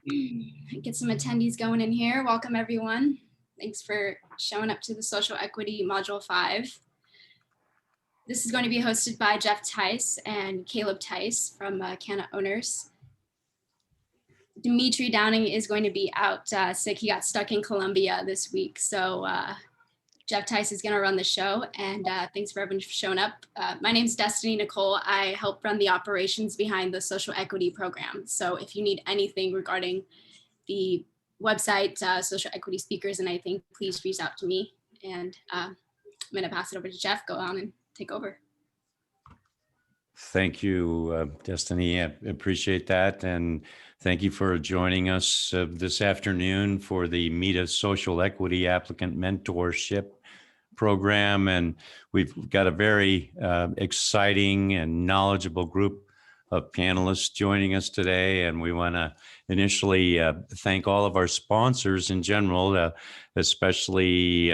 Get some attendees going in here. Welcome everyone. Thanks for showing up to the Social Equity Module 5. This is going to be hosted by Jeff Tice and Caleb Tice from Canna Owners. Dimitri Downing is going to be out sick. He got stuck in Colombia this week. So Jeff Tice is going to run the show, and thanks for everyone for showing up. My name is Destiny Nicole. I help run the operations behind the social equity program. So if you need anything regarding the website, social equity speakers, and anything, please reach out to me. And I'm going to pass it over to Jeff. Go on and take over. Thank you, Destiny. I appreciate that. And thank you for joining us this afternoon for the META Social Equity Applicant Mentorship Program. And we've got a very exciting and knowledgeable group of panelists joining us today. And we want to initially thank all of our sponsors in general, especially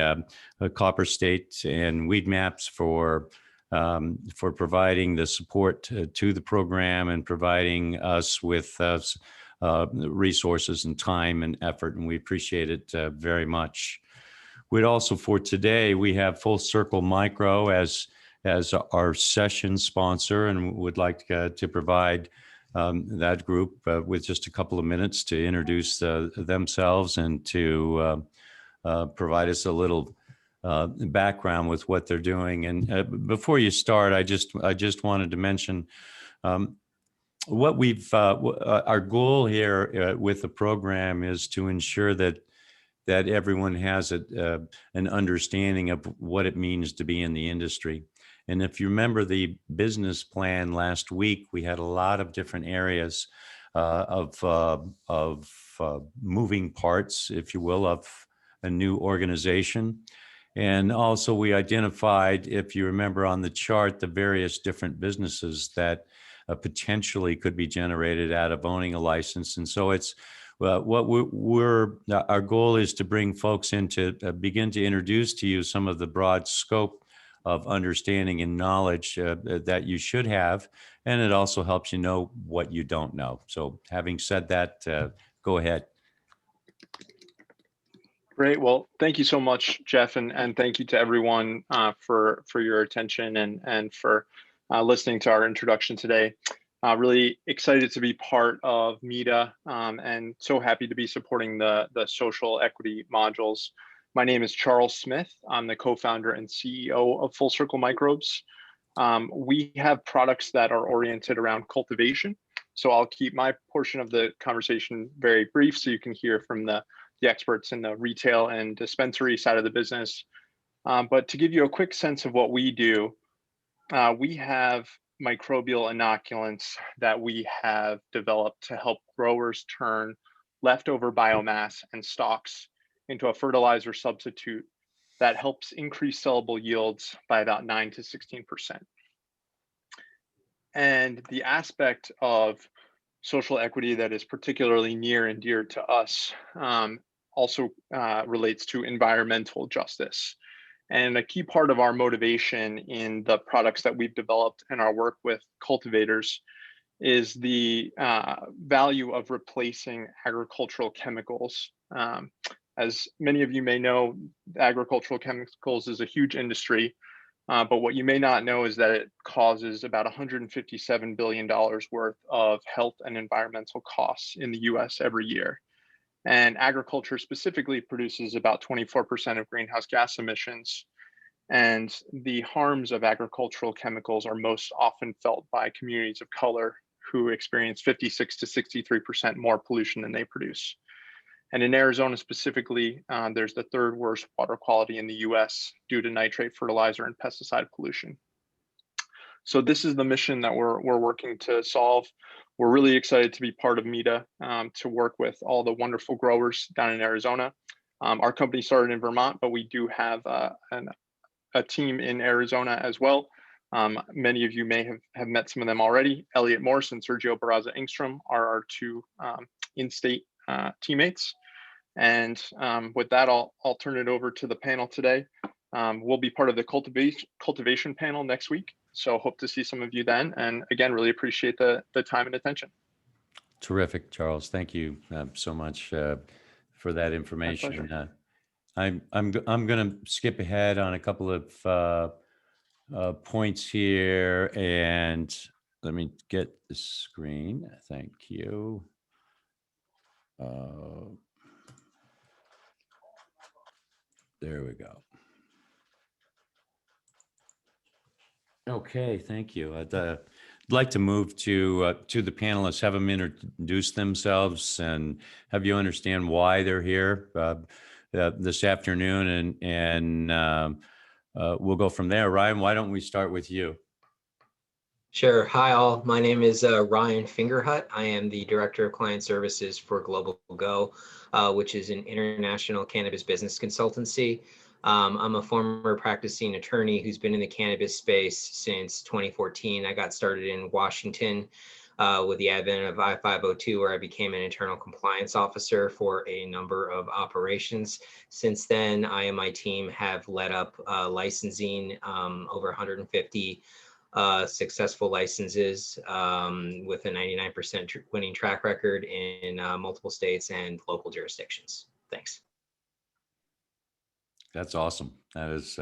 Copper State and Weed Maps for providing the support to the program and providing us with resources and time and effort, and we appreciate it very much. We'd also, for today, we have Full Circle Micro as our session sponsor, and would like to provide that group with just a couple of minutes to introduce themselves and to provide us a little background with what they're doing. And before you start, I just wanted to mention what our goal here with the program is to ensure that everyone has an understanding of what it means to be in the industry. And if you remember the business plan last week, we had a lot of different areas of moving parts, if you will, of a new organization. And also we identified, if you remember on the chart, the various different businesses that potentially could be generated out of owning a license. And so it's our goal is to bring folks in to begin to introduce to you some of the broad scope of understanding and knowledge that you should have. And it also helps you know what you don't know. So having said that, go ahead. Great. Well, thank you so much, Jeff, and thank you to everyone for your attention and for listening to our introduction today. Really excited to be part of META and so happy to be supporting the social equity modules. My name is Charles Smith. I'm the co-founder and CEO of Full Circle Microbes. We have products that are oriented around cultivation. So I'll keep my portion of the conversation very brief so you can hear from the experts in the retail and dispensary side of the business. But to give you a quick sense of what we do, we have microbial inoculants that we have developed to help growers turn leftover biomass and stalks into a fertilizer substitute that helps increase sellable yields by about 9 to 16%. And the aspect of social equity that is particularly near and dear to us also relates to environmental justice. And a key part of our motivation in the products that we've developed and our work with cultivators is the value of replacing agricultural chemicals. As many of you may know, agricultural chemicals is a huge industry, but what you may not know is that it causes about $157 billion worth of health and environmental costs in the US every year. And agriculture specifically produces about 24% of greenhouse gas emissions. And the harms of agricultural chemicals are most often felt by communities of color who experience 56 to 63% more pollution than they produce. And in Arizona specifically, there's the third worst water quality in the US due to nitrate fertilizer and pesticide pollution. So this is the mission that we're working to solve. We're really excited to be part of META, to work with all the wonderful growers down in Arizona. Our company started in Vermont, but we do have a team in Arizona as well. Many of you may have met some of them already. Elliot Morse and Sergio Barraza Engstrom are our two in-state teammates. And with that, I'll turn it over to the panel today. We'll be part of the cultivation panel next week. So hope to see some of you then. And again, really appreciate the time and attention. Terrific, Charles. Thank you so much for that My information. pleasure. I'm going to skip ahead on a couple of points here, and let me get the screen. Thank you. There we go. Okay, thank you. I'd like to move to the panelists, have them introduce themselves, and have you understand why they're here this afternoon, and we'll go from there. Ryan, why don't we start with you? Sure. Hi, all. My name is Ryan Fingerhut. I am the Director of Client Services for Global Go, which is an international cannabis business consultancy. I'm a former practicing attorney who's been in the cannabis space since 2014. I got started in Washington with the advent of I-502, where I became an internal compliance officer for a number of operations. Since then, I and my team have led up licensing over 150 successful licenses with a 99% winning track record in multiple states and local jurisdictions. Thanks. That's awesome. That is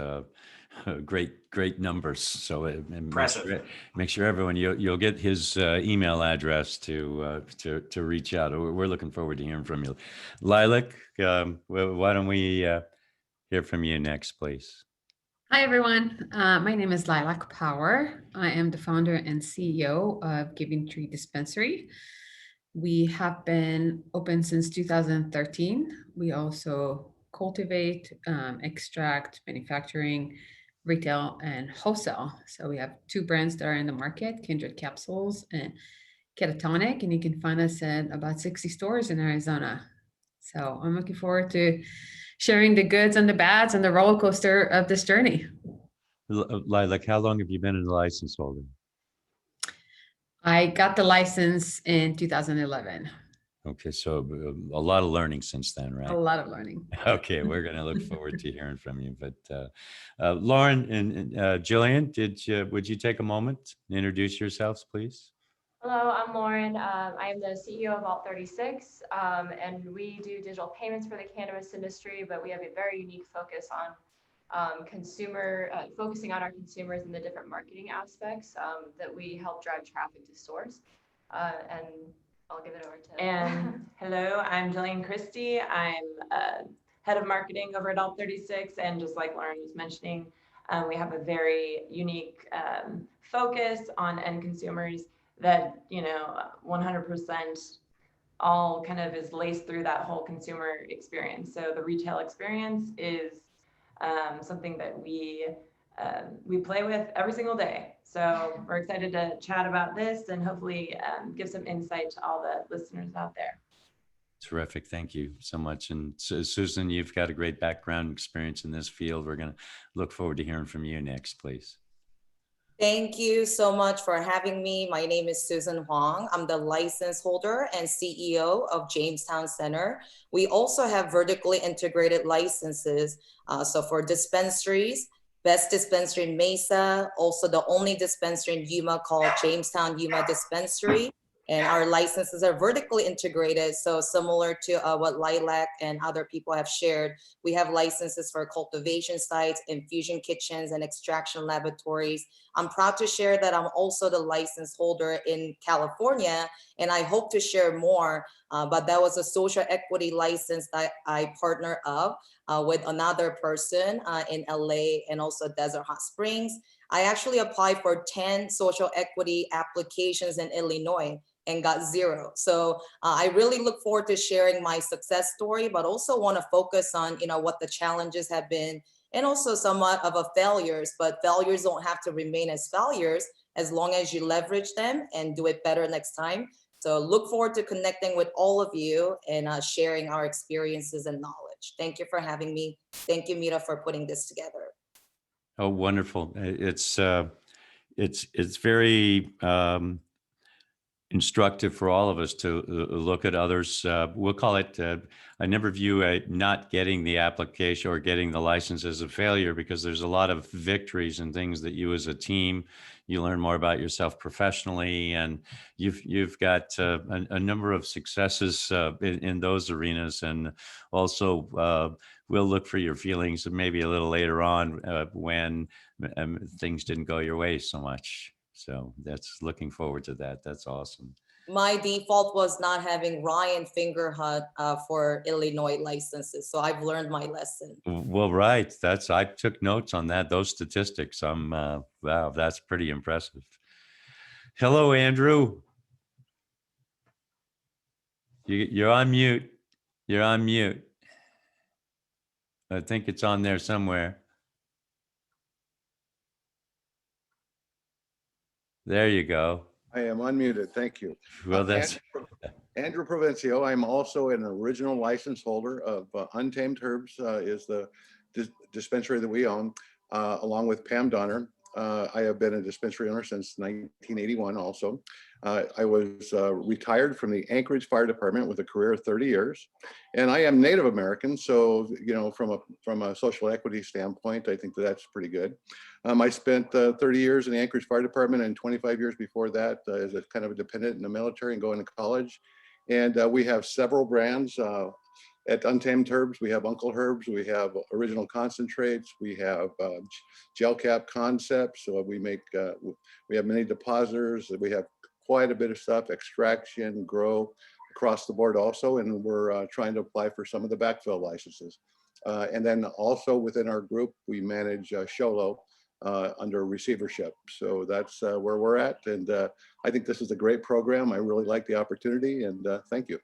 great numbers. So Impressive. make sure everyone, you'll get his email address to reach out. We're looking forward to hearing from you. Lilac, why don't we hear from you next, please? Hi, everyone. My name is Lilac Power. I am the founder and CEO of Giving Tree Dispensary. We have been open since 2013. We also cultivate, extract, manufacturing, retail, and wholesale. So we have two brands that are in the market, Kindred Capsules and Catatonic, and you can find us at about 60 stores in Arizona. So I'm looking forward to sharing the goods and the bads and the roller coaster of this journey. Lilac, how long have you been in the license holder? I got the license in 2011. Okay, so a lot of learning since then, right? A lot of learning. Okay, we're going to look forward to hearing from you. But Lauren and Jillian, would you take a moment and introduce yourselves, please? Hello, I'm Lauren. I am the CEO of Alt 36, and we do digital payments for the cannabis industry, but we have a very unique focus on focusing on our consumers and the different marketing aspects that we help drive traffic to stores. And I'll give it over to. And hello, I'm Jillian Christie. I'm head of marketing over at Alt 36, and just like Lauren was mentioning, we have a very unique focus on end consumers that 100% all kind of is laced through that whole consumer experience. So the retail experience is something that we play with every single day. So we're excited to chat about this and hopefully give some insight to all the listeners out there. Terrific. Thank you so much. And Susan, you've got a great background and experience in this field. We're going to look forward to hearing from you next, please. Thank you so much for having me. My name is Susan Huang. I'm the license holder and CEO of Jamestown Center. We also have vertically integrated licenses. So for dispensaries, best dispensary in Mesa, also the only dispensary in Yuma called Jamestown Yuma Dispensary. And our licenses are vertically integrated. So similar to what Lilac and other people have shared, we have licenses for cultivation sites, infusion kitchens, and extraction laboratories. I'm proud to share that I'm also the license holder in California, and I hope to share more, but that was a social equity license that I partner up with another person in LA and also Desert Hot Springs. I actually applied for 10 social equity applications in Illinois and got 0. So I really look forward to sharing my success story, but also want to focus on, what the challenges have been and also somewhat of a failures, but failures don't have to remain as failures as long as you leverage them and do it better next time. So look forward to connecting with all of you and sharing our experiences and knowledge. Thank you for having me. Thank you, Mira, for putting this together. Oh, wonderful. It's very instructive for all of us to look at others. We'll call it, I never view not getting the application or getting the license as a failure, because there's a lot of victories and things that you as a team, you learn more about yourself professionally, and you've got a number of successes in those arenas. And also we'll look for your feelings maybe a little later on when things didn't go your way so much. So that's looking forward to that. That's awesome. My default was not having Ryan Fingerhut for Illinois licenses. So I've learned my lesson. Well, right. I took notes on that, those statistics. Wow, that's pretty impressive. Hello, Andrew. You're on mute. You're on mute. I think it's on there somewhere. There you go. I am unmuted. Thank you. Well, that's Andrew Provencio. I'm also an original license holder of Untamed Herbs, is the dispensary that we own, along with Pam Donner. I have been a dispensary owner since 1981 also. I was retired from the Anchorage Fire Department with a career of 30 years. And I am Native American, so from a social equity standpoint, I think that's pretty good. I spent 30 years in the Anchorage Fire Department and 25 years before that as a kind of a dependent in the military and going to college. And we have several brands. At Untamed Herbs, we have Uncle Herbs, we have original concentrates, we have gel cap concepts. So we have many depositors, we have quite a bit of stuff, extraction, grow, across the board also. And we're trying to apply for some of the backfill licenses. And then also within our group, we manage Sholo under receivership. So that's where we're at. And I think this is a great program. I really like the opportunity, and thank you.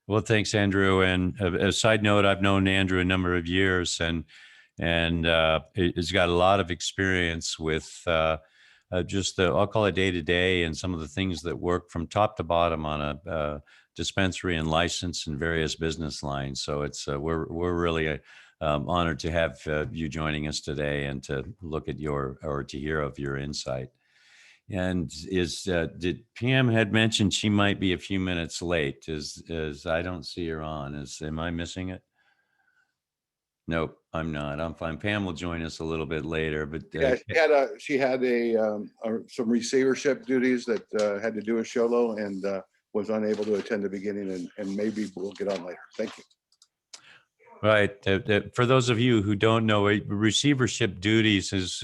Well, thanks, Andrew. And a side note, I've known Andrew a number of years, and he's got a lot of experience with just I'll call it day to day, and some of the things that work from top to bottom on a dispensary and license and various business lines. So it's we're really honored to have you joining us today and to look at to hear of your insight. And did Pam had mentioned she might be a few minutes late? Is I don't see her on. Am I missing it? Nope, I'm not. I'm fine. Pam will join us a little bit later. But yeah, she had some receivership duties that had to do with Sholo, and was unable to attend the beginning, and maybe we'll get on later. Thank you. Right. For those of you who don't know, receivership duties is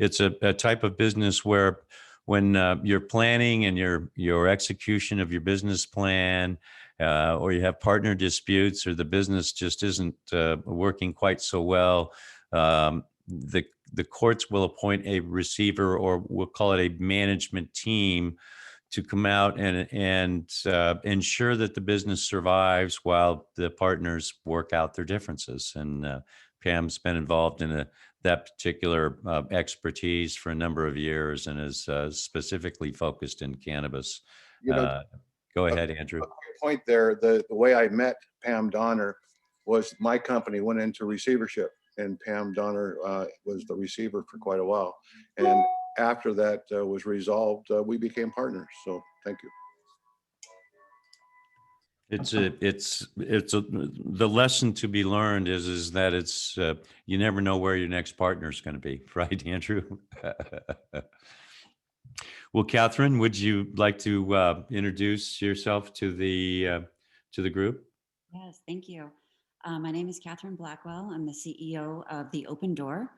it's a type of business where when you're planning and your execution of your business plan, or you have partner disputes, or the business just isn't working quite so well, the courts will appoint a receiver, or we'll call it a management team, to come out and ensure that the business survives while the partners work out their differences. And Pam's been involved in that particular expertise for a number of years, and is specifically focused in cannabis. Go ahead, Andrew. Point there, the way I met Pam Donner was my company went into receivership, and Pam Donner was the receiver for quite a while. And after that was resolved, we became partners. So thank you. The lesson to be learned is that it's you never know where your next partner is going to be, right, Andrew? Well, Catherine, would you like to introduce yourself to the group? Yes, thank you. My name is Catherine Blackwell. I'm the CEO of The Open Door.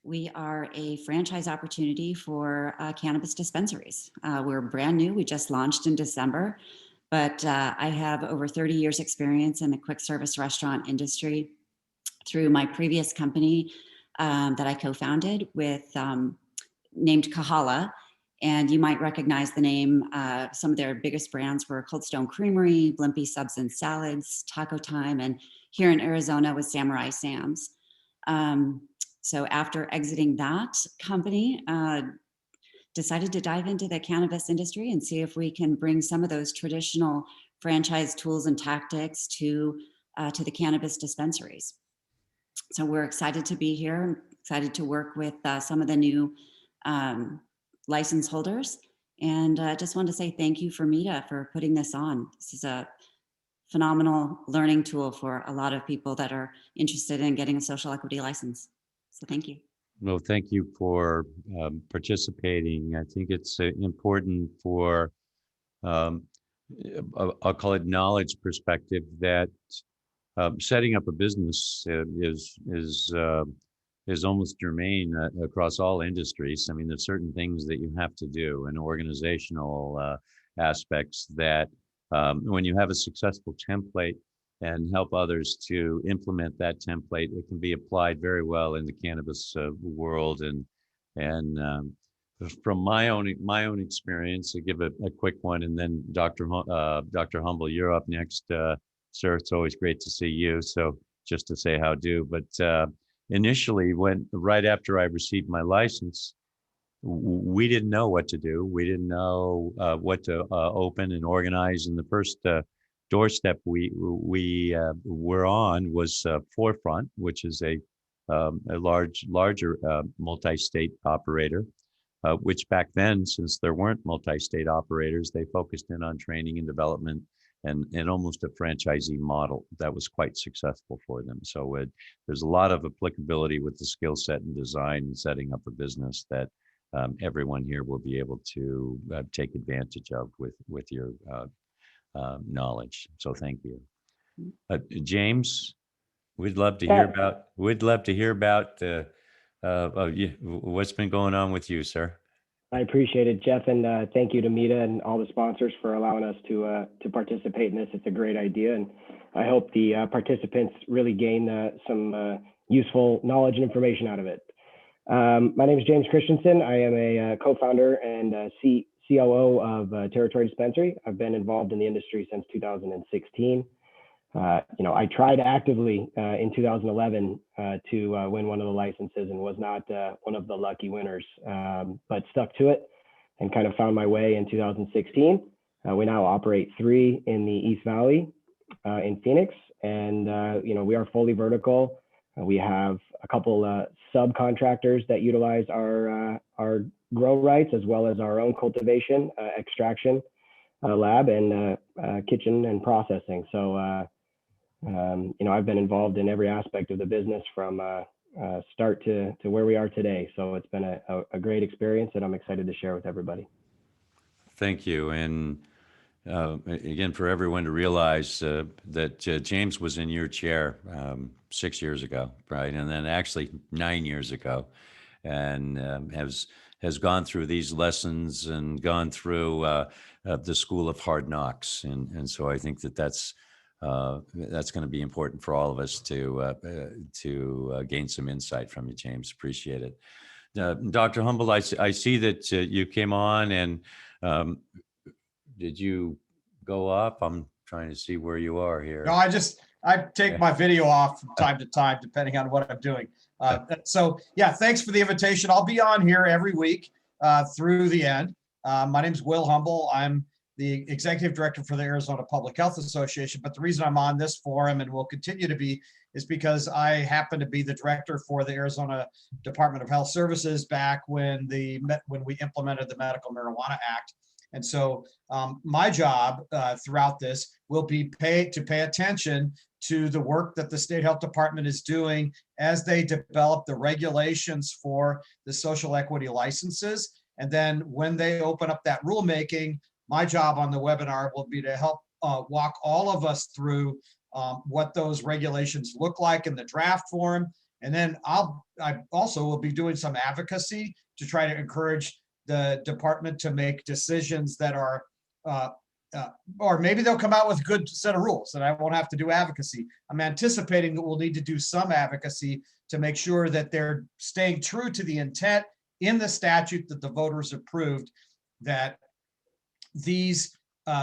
We are a franchise opportunity for cannabis dispensaries. We're brand new. We just launched in December, but I have over 30 years experience in the quick service restaurant industry through my previous company that I co-founded with named Kahala. And you might recognize the name. Some of their biggest brands were Cold Stone Creamery, Blimpie Subs and Salads, Taco Time, and here in Arizona with Samurai Sam's. So after exiting that company, decided to dive into the cannabis industry and see if we can bring some of those traditional franchise tools and tactics to the cannabis dispensaries. So we're excited to be here, excited to work with some of the new license holders And I just wanted to say thank you for META for putting this on. This is a phenomenal learning tool for a lot of people that are interested in getting a social equity license. So thank you. Well, thank you for participating. I think it's important for, I'll call it knowledge perspective, that setting up a business is almost germane across all industries. I mean, there's certain things that you have to do and organizational aspects that when you have a successful template and help others to implement that template, it can be applied very well in the cannabis world. And from my own experience, to give a quick one, and then Dr. Humble, you're up next, sir. It's always great to see you. So just to say how do, but initially, right after I received my license, we didn't know what to do. We didn't know what to open and organize. And the first doorstep we were on was Forefront, which is a larger multi-state operator, which back then, since there weren't multi-state operators, they focused in on training and development and almost a franchisee model that was quite successful for them. So there's a lot of applicability with the skill set and design and setting up a business that everyone here will be able to take advantage of with your knowledge. So thank you. James, we'd love to hear about what's been going on with you, sir. I appreciate it, Jeff, and thank you to META and all the sponsors for allowing us to participate in this. It's a great idea, and I hope the participants really gain some useful knowledge and information out of it. My name is James Christensen. I am a co-founder and COO of Territory Dispensary. I've been involved in the industry since 2016. I tried actively in 2011 to win one of the licenses and was not one of the lucky winners, but stuck to it and kind of found my way in 2016. We now operate 3 in the East Valley in Phoenix, and we are fully vertical. We have a couple subcontractors that utilize our grow rights as well as our own cultivation, extraction lab, and kitchen and processing. So I've been involved in every aspect of the business from start to where we are today. So it's been a great experience, and I'm excited to share with everybody. Thank you. And again, for everyone to realize that James was in your chair 6 years ago, right? And then actually 9 years ago, and has gone through these lessons and gone through the school of hard knocks. And so I think that's going to be important for all of us to gain some insight from you, James. Appreciate it. Dr. Humble, I see that you came on, and did you go up? I'm trying to see where you are here. No, I take my video off from time to time, depending on what I'm doing. So yeah, thanks for the invitation. I'll be on here every week through the end. My name is Will Humble. I'm the executive director for the Arizona Public Health Association. But the reason I'm on this forum and will continue to be is because I happen to be the director for the Arizona Department of Health Services back when we implemented the Medical Marijuana Act. And so my job throughout this will be to pay attention to the work that the State Health Department is doing as they develop the regulations for the social equity licenses. And then when they open up that rulemaking, my job on the webinar will be to help walk all of us through what those regulations look like in the draft form. And then I also will be doing some advocacy to try to encourage the department to make decisions that are, or maybe they'll come out with a good set of rules and I won't have to do advocacy. I'm anticipating that we'll need to do some advocacy to make sure that they're staying true to the intent in the statute that the voters approved, that these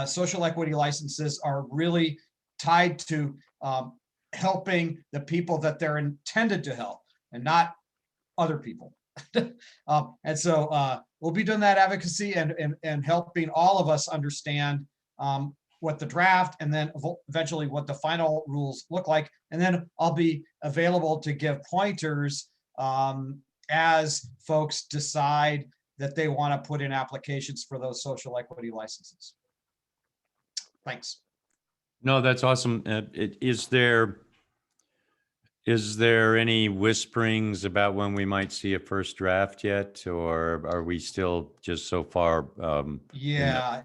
social equity licenses are really tied to helping the people that they're intended to help and not other people. And so we'll be doing that advocacy and helping all of us understand what the draft and then eventually what the final rules look like. And then I'll be available to give pointers as folks decide that they want to put in applications for those social equity licenses. Thanks. No, that's awesome. Is there any whisperings about when we might see a first draft yet, or are we still just so far? Yeah.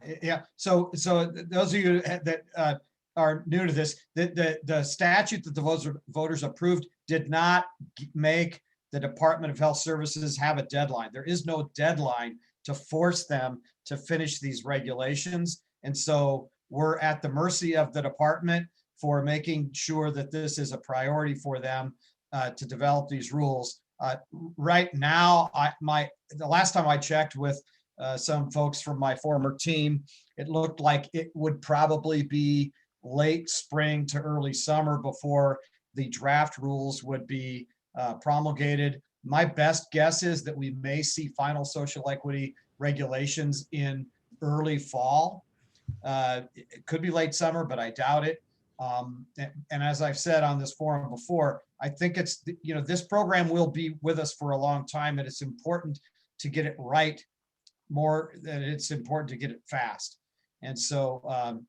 So those of you that are new to this, the statute that the voters approved did not make the Department of Health Services have a deadline. There is no deadline to force them to finish these regulations. And so we're at the mercy of the department for making sure that this is a priority for them to develop these rules. Right now, the last time I checked with some folks from my former team, it looked like it would probably be late spring to early summer before the draft rules would be promulgated. My best guess is that we may see final social equity regulations in early fall. It could be late summer, but I doubt it. And as I've said on this forum before, I think it's, this program will be with us for a long time, and it's important to get it right more than it's important to get it fast. And so,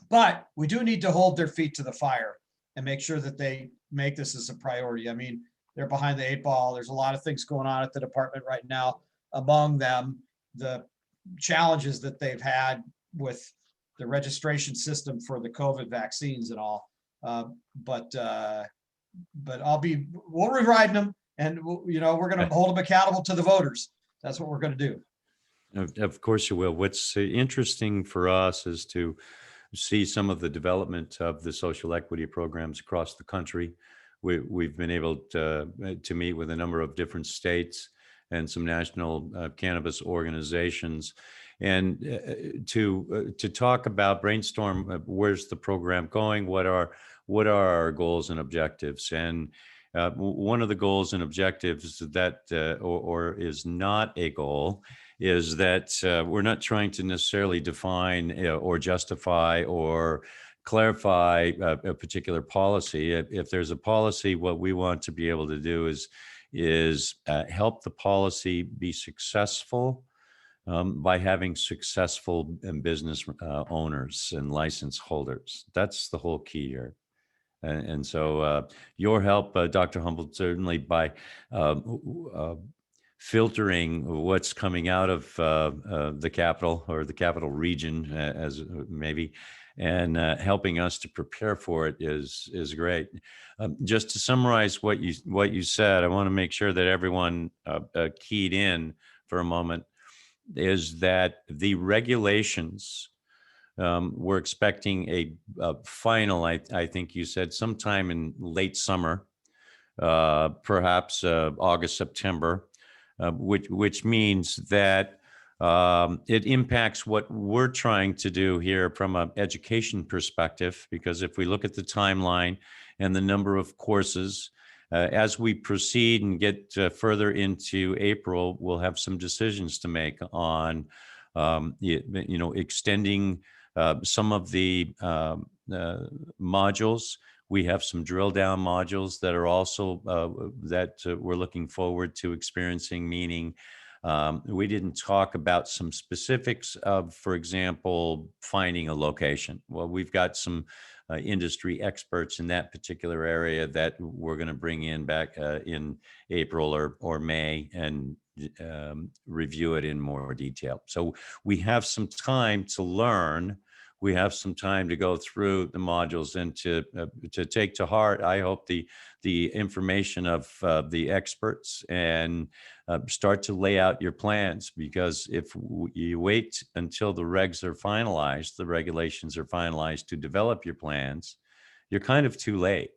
but we do need to hold their feet to the fire and make sure that they make this as a priority. I mean, they're behind the 8 ball. There's a lot of things going on at the department right now. Among them, the challenges that they've had with the registration system for the COVID vaccines and all. But we'll be riding them, and we're going to hold them accountable to the voters. That's what we're going to do. Of course you will. What's interesting for us is to see some of the development of the social equity programs across the country. We've been able to meet with a number of different states and some national cannabis organizations, and to talk about, brainstorm, where's the program going, what are our goals and objectives. And one of the goals and objectives that or is not a goal is that we're not trying to necessarily define or justify or clarify a particular policy. If there's a policy, what we want to be able to do is help the policy be successful by having successful business owners and license holders. That's the whole key here. And so your help, Dr. Humboldt, certainly by filtering what's coming out of the capital or the capital region, as maybe, and helping us to prepare for it is great. Just to summarize what you said, I want to make sure that everyone keyed in for a moment, is that the regulations, we're expecting a final, I think you said sometime in late summer, perhaps August, September, which means that it impacts what we're trying to do here from an education perspective, because if we look at the timeline and the number of courses, as we proceed and get further into April, we'll have some decisions to make on, extending some of the modules. We have some drill down modules that are also that we're looking forward to experiencing, meaning we didn't talk about some specifics of, for example, finding a location. Well, we've got some industry experts in that particular area that we're going to bring in back in April or May and review it in more detail. So we have some time to learn. We have some time to go through the modules and to take to heart, I hope, the information of the experts, and start to lay out your plans. Because if you wait until the regs are finalized, the regulations are finalized to develop your plans, you're kind of too late.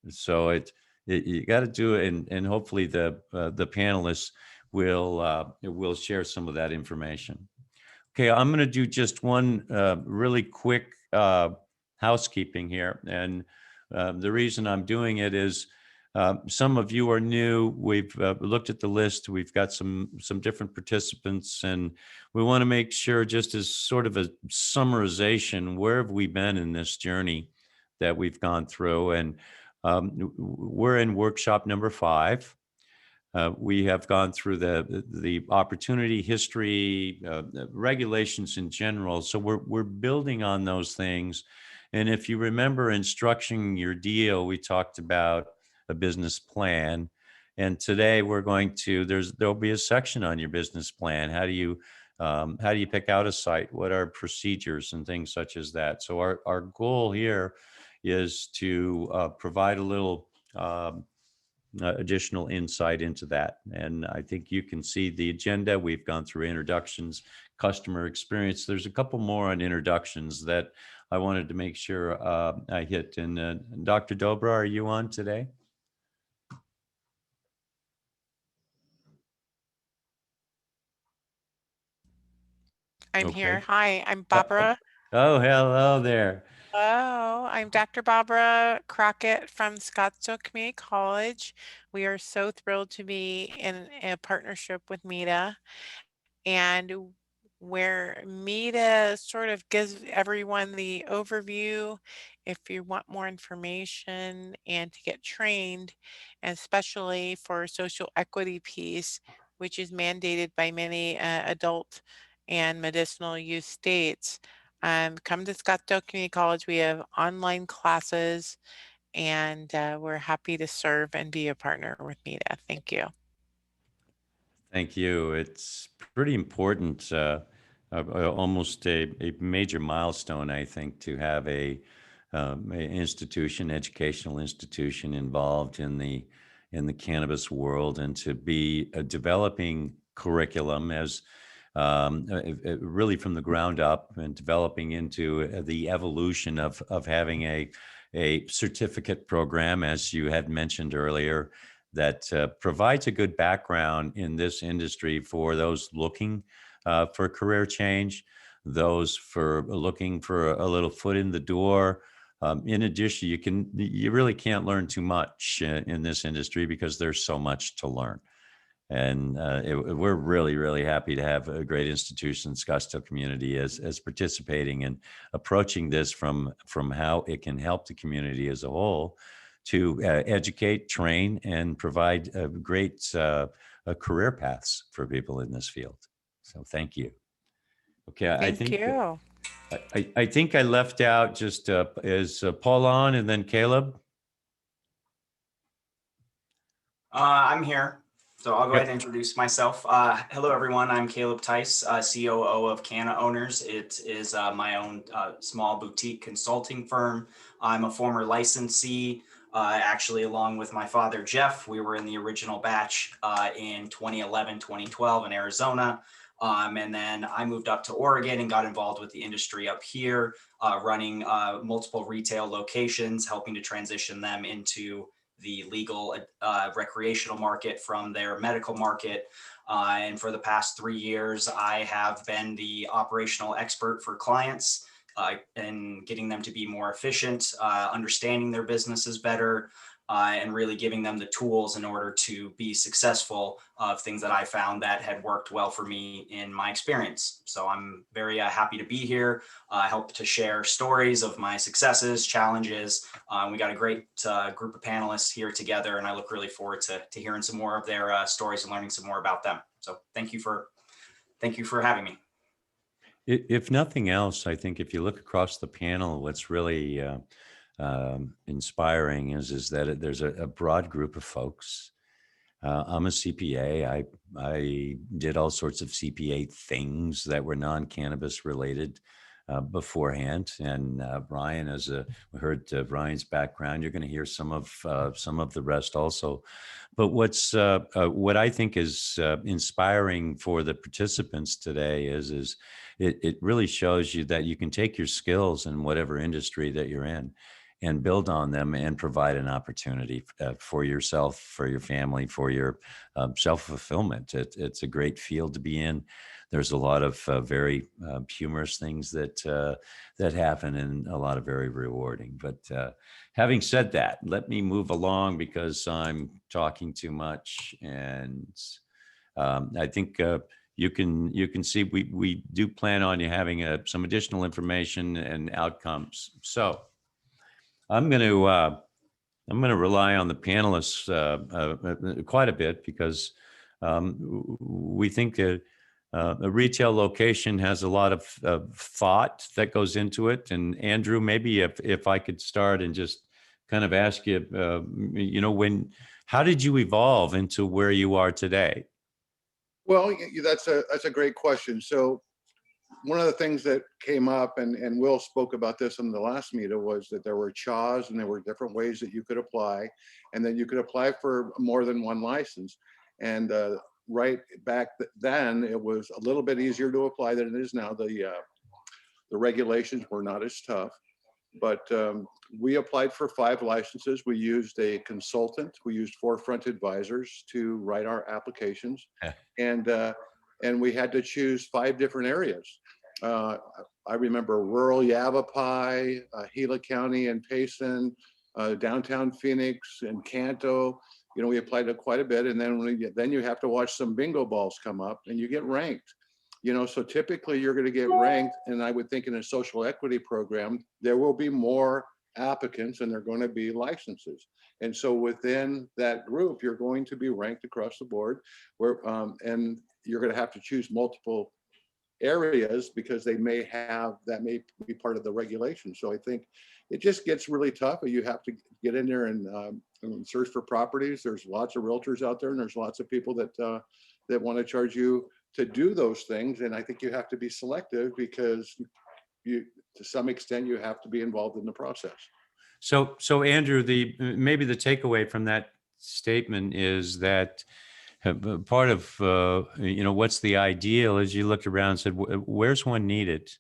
So you got to do it, and hopefully the panelists will share some of that information. Okay, I'm going to do just one really quick housekeeping here. And the reason I'm doing it is some of you are new. We've looked at the list. We've got some different participants, and we want to make sure, just as sort of a summarization, where have we been in this journey that we've gone through? And we're in workshop number 5. we have gone through the opportunity history, regulations in general. So we're building on those things. And if you remember in structuring your deal, we talked about a business plan. And today we're going to, there'll be a section on your business plan. How do you pick out a site? What are procedures and things such as that? So our goal here is to provide a little additional insight into that. And I think you can see the agenda. We've gone through introductions, customer experience. There's a couple more on introductions that I wanted to make sure I hit. And Dr. Dobra, are you on today? I'm Okay. here. Hi, I'm Barbara. Oh, hello there. Hello, I'm Dr. Barbara Crockett from Scottsdale Community College. We are so thrilled to be in a partnership with META, and where META sort of gives everyone the overview if you want more information and to get trained, and especially for social equity piece, which is mandated by many adult and medicinal use states. Come to Scottsdale Community College. We have online classes, and we're happy to serve and be a partner with META. Thank you. Thank you. It's pretty important, almost a major milestone, I think, to have a institution, educational institution involved in the cannabis world, and to be developing curriculum as really from the ground up, and developing into the evolution of having a certificate program, as you had mentioned earlier, that provides a good background in this industry for those looking for career change, those for looking for a little foot in the door. In addition, you really can't learn too much in this industry because there's so much to learn. And we're really, really happy to have a great institution, Scottsdale Community, as participating and approaching this from how it can help the community as a whole to educate, train, and provide great career paths for people in this field. So thank you. Okay, I think I left out just is Paul on, and then Caleb? I'm here. So I'll go ahead and introduce myself. Hello, everyone. I'm Caleb Tice, COO of Canna Owners. It is my own small boutique consulting firm. I'm a former licensee, actually, along with my father, Jeff. We were in the original batch in 2011, 2012 in Arizona. And then I moved up to Oregon and got involved with the industry up here, running multiple retail locations, helping to transition them into the legal recreational market from their medical market. And for the past 3 years, I have been the operational expert for clients and getting them to be more efficient, understanding their businesses better, and really giving them the tools in order to be successful of things that I found that had worked well for me in my experience. So I'm very happy to be here. I hope to share stories of my successes, challenges. We got a great group of panelists here together, and I look really forward to hearing some more of their stories and learning some more about them. So thank you for having me. If nothing else, I think if you look across the panel, what's really inspiring is that there's a broad group of folks. I'm a CPA. I did all sorts of CPA things that were non-cannabis related beforehand. And Ryan, we heard Ryan's background, you're going to hear some of the rest also. But what I think is inspiring for the participants today is it really shows you that you can take your skills in whatever industry that you're in and build on them and provide an opportunity for yourself, for your family, for your self-fulfillment. It's a great field to be in. There's a lot of very humorous things that happen, and a lot of very rewarding. But having said that, let me move along because I'm talking too much. And I think you can see we do plan on you having some additional information and outcomes. So I'm going to I'm going to rely on the panelists quite a bit because we think that a retail location has a lot of thought that goes into it. And Andrew, maybe if I could start and just kind of ask you, how did you evolve into where you are today? Well, that's a great question. So one of the things that came up, and Will spoke about this in the last meeting, was that there were CHAs and there were different ways that you could apply, and then you could apply for more than one license. And right back then, it was a little bit easier to apply than it is now. The regulations were not as tough, but we applied for 5 licenses. We used a consultant. We used Forefront Advisors to write our applications, and we had to choose 5 different areas. I remember rural Yavapai, Gila County and Payson, downtown Phoenix and Canto. We applied to quite a bit, and then you have to watch some bingo balls come up, and you get ranked. So typically you're going to get ranked, and I would think in a social equity program there will be more applicants and there are going to be licenses, and so within that group you're going to be ranked across the board, and you're going to have to choose multiple areas because that may be part of the regulation. So I think it just gets really tough. You have to get in there and search for properties. There's lots of realtors out there, and there's lots of people that want to charge you to do those things. And I think you have to be selective because to some extent you have to be involved in the process. So Andrew, maybe the takeaway from that statement is that part of what's the ideal is you looked around and said, where's one needed?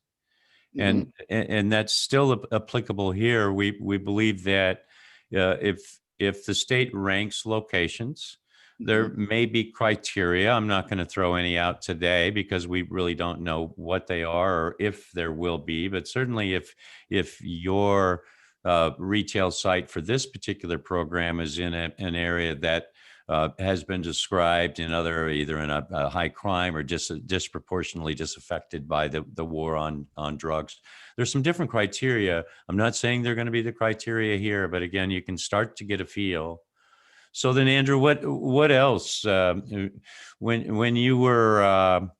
Mm-hmm. And that's still applicable here. We believe that if the state ranks locations, there may be criteria. I'm not going to throw any out today because we really don't know what they are or if there will be, but certainly if your retail site for this particular program is in an area that has been described in either in a high crime or just disproportionately disaffected by the war on drugs. There's some different criteria. I'm not saying they're going to be the criteria here, but again, you can start to get a feel. So then, Andrew, what else? When you were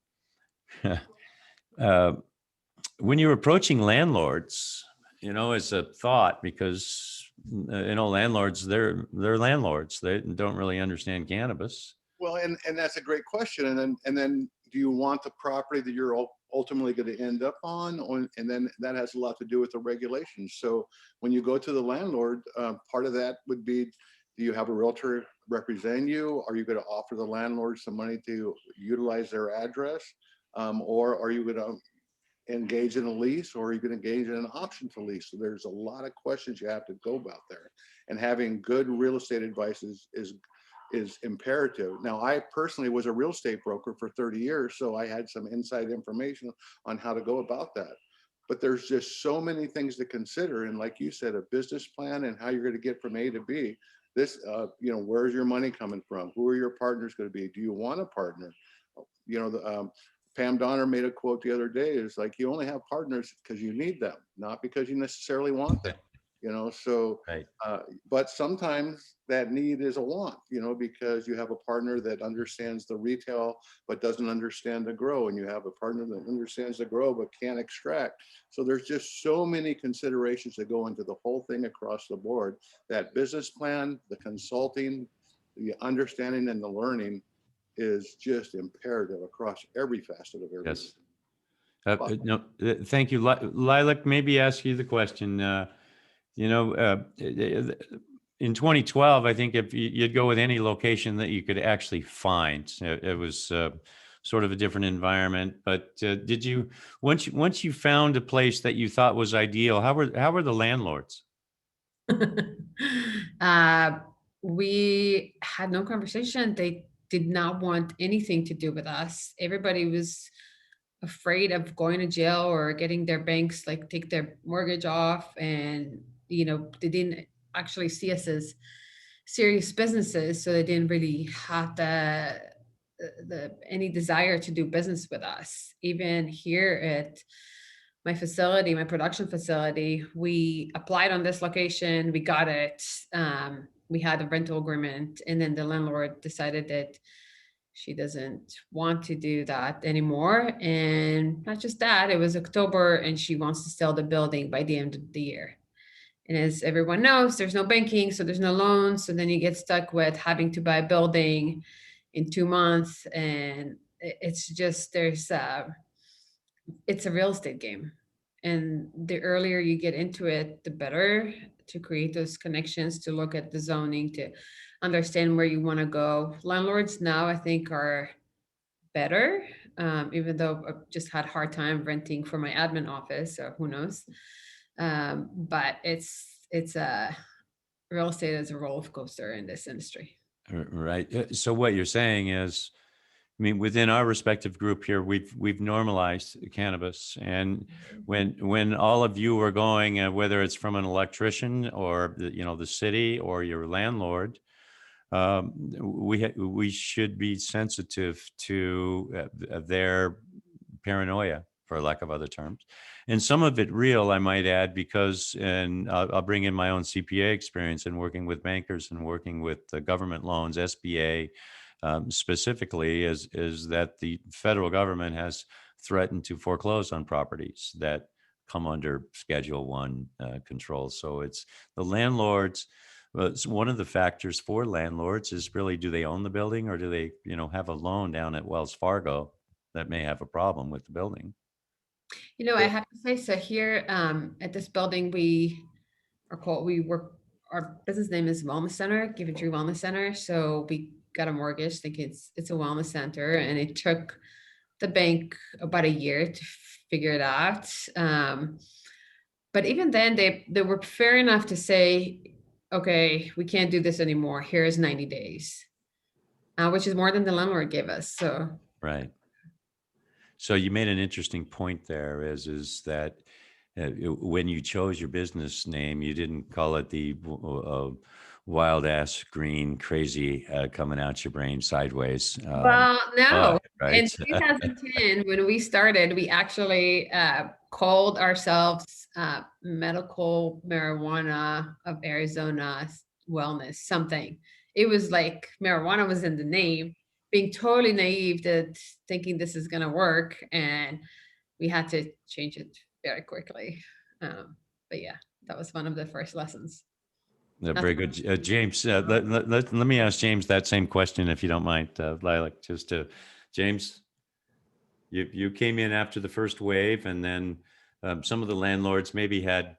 when you were approaching landlords, as a thought, because landlords, they're landlords. They don't really understand cannabis. Well, and that's a great question. And then do you want the property that you're ultimately going to end up on? And then that has a lot to do with the regulations. So when you go to the landlord, part of that would be, do you have a realtor represent you? Are you going to offer the landlord some money to utilize their address? Or are you going to engage in a lease, or are you going to engage in an option to lease? So there's a lot of questions you have to go about there, and having good real estate advice is imperative. Now, I personally was a real estate broker for 30 years, so I had some inside information on how to go about that. But there's just so many things to consider, and like you said, a business plan and how you're going to get from A to B. This, where's your money coming from? Who are your partners going to be? Do you want a partner? Pam Donner made a quote the other day, is like, you only have partners because you need them, not because you necessarily want them. So, right. But sometimes that need is a want, because you have a partner that understands the retail, but doesn't understand the grow. And you have a partner that understands the grow, but can't extract. So there's just so many considerations that go into the whole thing across the board. That business plan, the consulting, the understanding and the learning is just imperative across every facet of everything. Yes. Thank you. Lilac, maybe ask you the question. In 2012, I think if you'd go with any location that you could actually find, it was sort of a different environment. But did you, once you found a place that you thought was ideal, how were the landlords? We had no conversation. They did not want anything to do with us. Everybody was afraid of going to jail or getting their banks take their mortgage off, and they didn't actually see us as serious businesses, so they didn't really have any desire to do business with us. Even here at my facility, my production facility. We applied on this location, we got it. We had a rental agreement, and then the landlord decided that she doesn't want to do that anymore. And not just that, it was October and she wants to sell the building by the end of the year. And as everyone knows, there's no banking, so there's no loans. So then you get stuck with having to buy a building in 2 months. And it's just, it's a real estate game. And the earlier you get into it, the better, to create those connections, to look at the zoning, to understand where you want to go. Landlords now, I think, are better, even though I've just had a hard time renting for my admin office, so who knows. But it's a real estate is a roller coaster in this industry. Right. So what you're saying is, I mean, within our respective group here, we've normalized cannabis, and when all of you are going, whether it's from an electrician or the city or your landlord, we should be sensitive to their paranoia, for lack of other terms, and some of it real, I might add, because, and I'll bring in my own CPA experience in working with bankers and working with the government loans, SBA. Specifically, is that the federal government has threatened to foreclose on properties that come under Schedule 1 control. So it's the landlords. One of the factors for landlords is really, do they own the building, or do they, have a loan down at Wells Fargo that may have a problem with the building? I have to say, so here at this building, our business name is Wellness Center, Given Tree Wellness Center. So we got a mortgage thinking it's a wellness center, and it took the bank about a year to figure it out. But even then, they were fair enough to say, okay, we can't do this anymore. Here's 90 days, which is more than the landlord gave us. So right. So you made an interesting point there, is that when you chose your business name, you didn't call it the wild ass green crazy coming out your brain sideways. Well, no. Right. In 2010, when we started, we actually called ourselves Medical Marijuana of Arizona Wellness something. It was like marijuana was in the name, being totally naive that thinking this is going to work. And we had to change it very quickly. But yeah, that was one of the first lessons. Very good. James, let me ask James that same question, if you don't mind, Lilac. James, you came in after the first wave, and then some of the landlords maybe had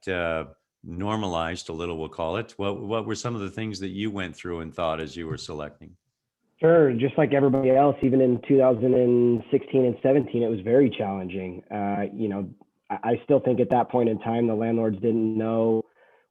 normalized a little, we'll call it. What were some of the things that you went through and thought as you were selecting? Sure. Just like everybody else, even in 2016 and 17, it was very challenging. I still think at that point in time, the landlords didn't know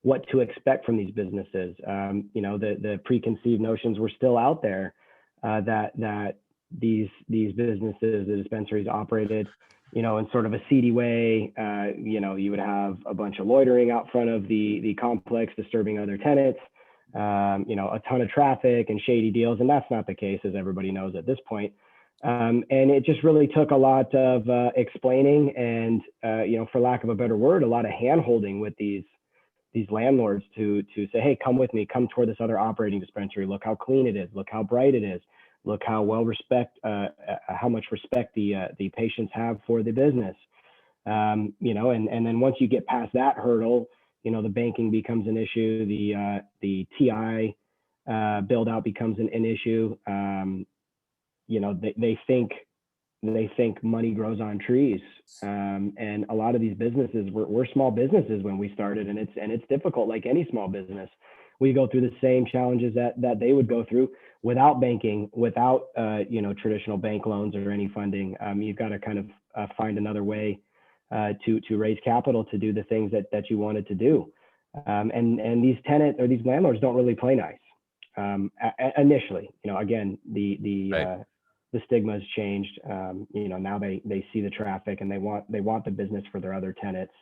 what to expect from these businesses. The preconceived notions were still out there that these businesses, the dispensaries, operated, in sort of a seedy way. You would have a bunch of loitering out front of the complex, disturbing other tenants. A ton of traffic and shady deals, and that's not the case, as everybody knows at this point. And it just really took a lot of explaining and, for lack of a better word, a lot of hand-holding with these landlords to say, hey, come with me, come toward this other operating dispensary. Look how clean it is. Look how bright it is. Look how how much respect the patients have for the business. And then once you get past that hurdle, the banking becomes an issue. The TI build out becomes an issue. They think money grows on trees, and a lot of these businesses were small businesses when we started, and it's difficult. Like any small business, we go through the same challenges that they would go through without banking, without traditional bank loans or any funding. You've got to kind of find another way to raise capital to do the things that you wanted to do. And these tenants or these landlords don't really play nice initially. Again, the stigma has changed. Now they see the traffic and they want the business for their other tenants.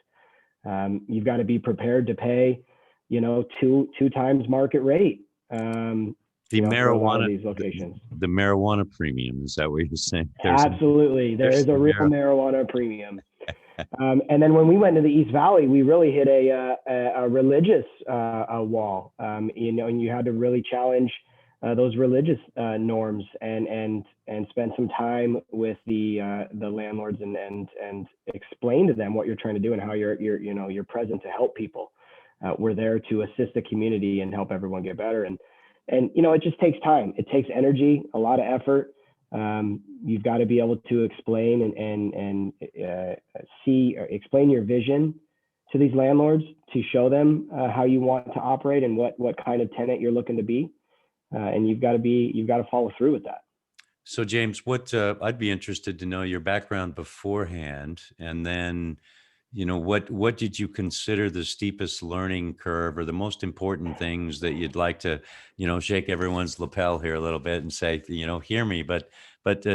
You've got to be prepared to pay, two times market rate. The marijuana, these locations. The marijuana premium, is that what you're saying? Absolutely, there is a real marijuana premium. And then when we went to the East Valley, we really hit a religious wall, you know, and you had to really challenge those religious norms and spend some time with the landlords and explain to them what you're trying to do and how you're present to help people. We're there to assist the community and help everyone get better. And you know, it just takes time. It takes energy, a lot of effort. You've got to be able to explain and explain your vision to these landlords, to show them how you want to operate and what kind of tenant you're looking to be. And you've got to follow through with that. So James, what I'd be interested to know your background beforehand, and then, you know, what did you consider the steepest learning curve or the most important things that you'd like to, you know, shake everyone's lapel here a little bit and say, you know, hear me, but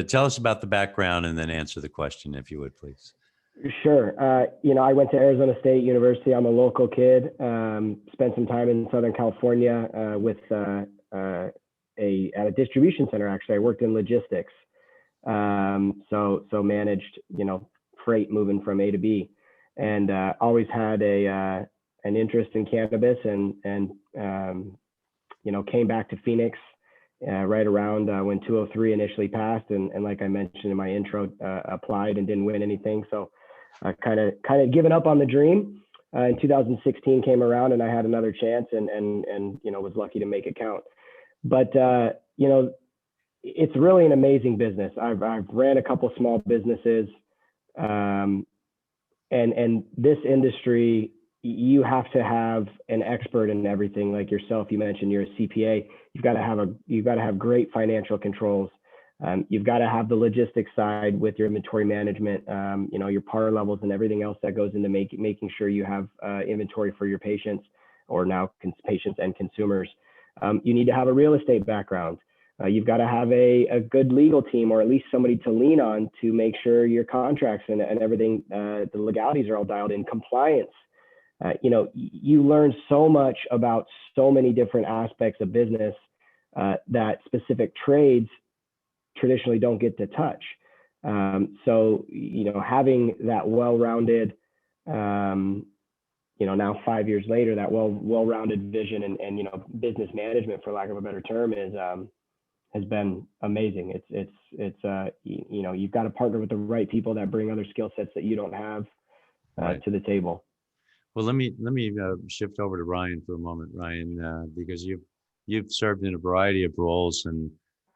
tell us about the background and then answer the question, if you would, please. Sure. You know, I went to Arizona State University. I'm a local kid. Spent some time in Southern California with at a distribution center. Actually, I worked in logistics. So managed, you know, freight moving from A to B, and always had an interest in cannabis, and you know, came back to Phoenix right around when 203 initially passed, and like I mentioned in my intro, applied and didn't win anything. So kind of given up on the dream. In 2016 came around and I had another chance, and you know, was lucky to make it count. But you know, it's really an amazing business. I've ran a couple small businesses, and this industry, you have to have an expert in everything. Like yourself, you mentioned you're a CPA. You've got to have great financial controls. You've got to have the logistics side with your inventory management, you know, your par levels and everything else that goes into making sure you have inventory for your patients, or now patients and consumers. You need to have a real estate background. You've got to have a good legal team, or at least somebody to lean on to make sure your contracts and everything, the legalities are all dialed in. Compliance. You know, you learn so much about so many different aspects of business that specific trades traditionally don't get to touch. So, you know, having that well-rounded, you know, now 5 years later, that well-rounded vision and, you know, business management, for lack of a better term, has been amazing. It's you know, you've got to partner with the right people that bring other skill sets that you don't have to the table. Well, let me shift over to Ryan for a moment, Ryan, because you've served in a variety of roles, and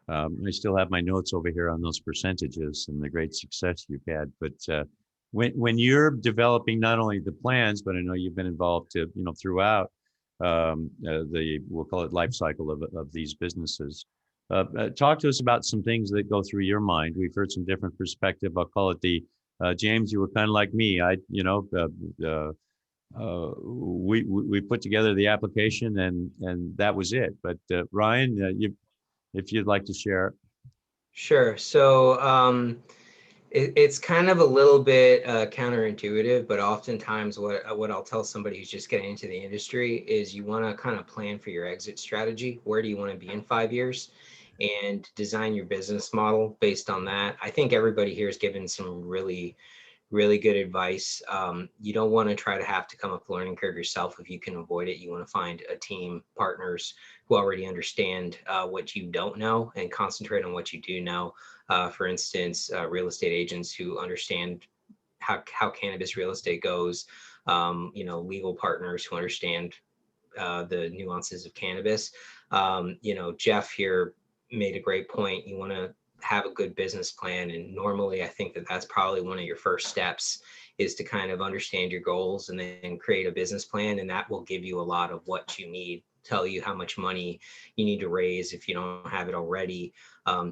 I still have my notes over here on those percentages and the great success you've had. But when you're developing not only the plans, but I know you've been involved you know, throughout we'll call it life cycle of these businesses. Talk to us about some things that go through your mind. We've heard some different perspective. I'll call it the James, you were kind of like me. You know, we put together the application and that was it. But Ryan, if you'd like to share. Sure. So it's kind of a little bit counterintuitive, but oftentimes what I'll tell somebody who's just getting into the industry is you want to kind of plan for your exit strategy. Where do you want to be in 5 years? And design your business model based on that. I think everybody here has given some really good advice. You don't want to try to have to come up the learning curve yourself if you can avoid it. You want to find a team, partners who already understand what you don't know and concentrate on what you do know. For instance, real estate agents who understand how cannabis real estate goes, you know, legal partners who understand the nuances of cannabis. You know, Jeff here made a great point. You want to have a good business plan, and normally I think that's probably one of your first steps, is to kind of understand your goals and then create a business plan, and that will give you a lot of what you need, tell you how much money you need to raise if you don't have it already,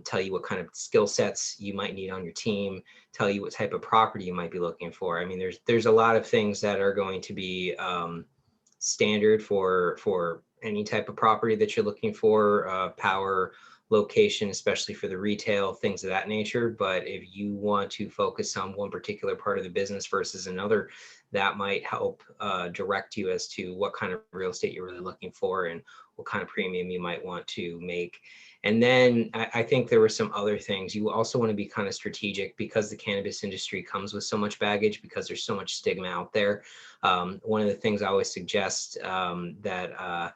tell you what kind of skill sets you might need on your team, tell you what type of property you might be looking for. I mean, there's a lot of things that are going to be standard for any type of property that you're looking for, power, location, especially for the retail, things of that nature. But if you want to focus on one particular part of the business versus another, that might help direct you as to what kind of real estate you're really looking for and what kind of premium you might want to make. And then I think there were some other things. You also want to be kind of strategic because the cannabis industry comes with so much baggage, because there's so much stigma out there. One of the things I always suggest that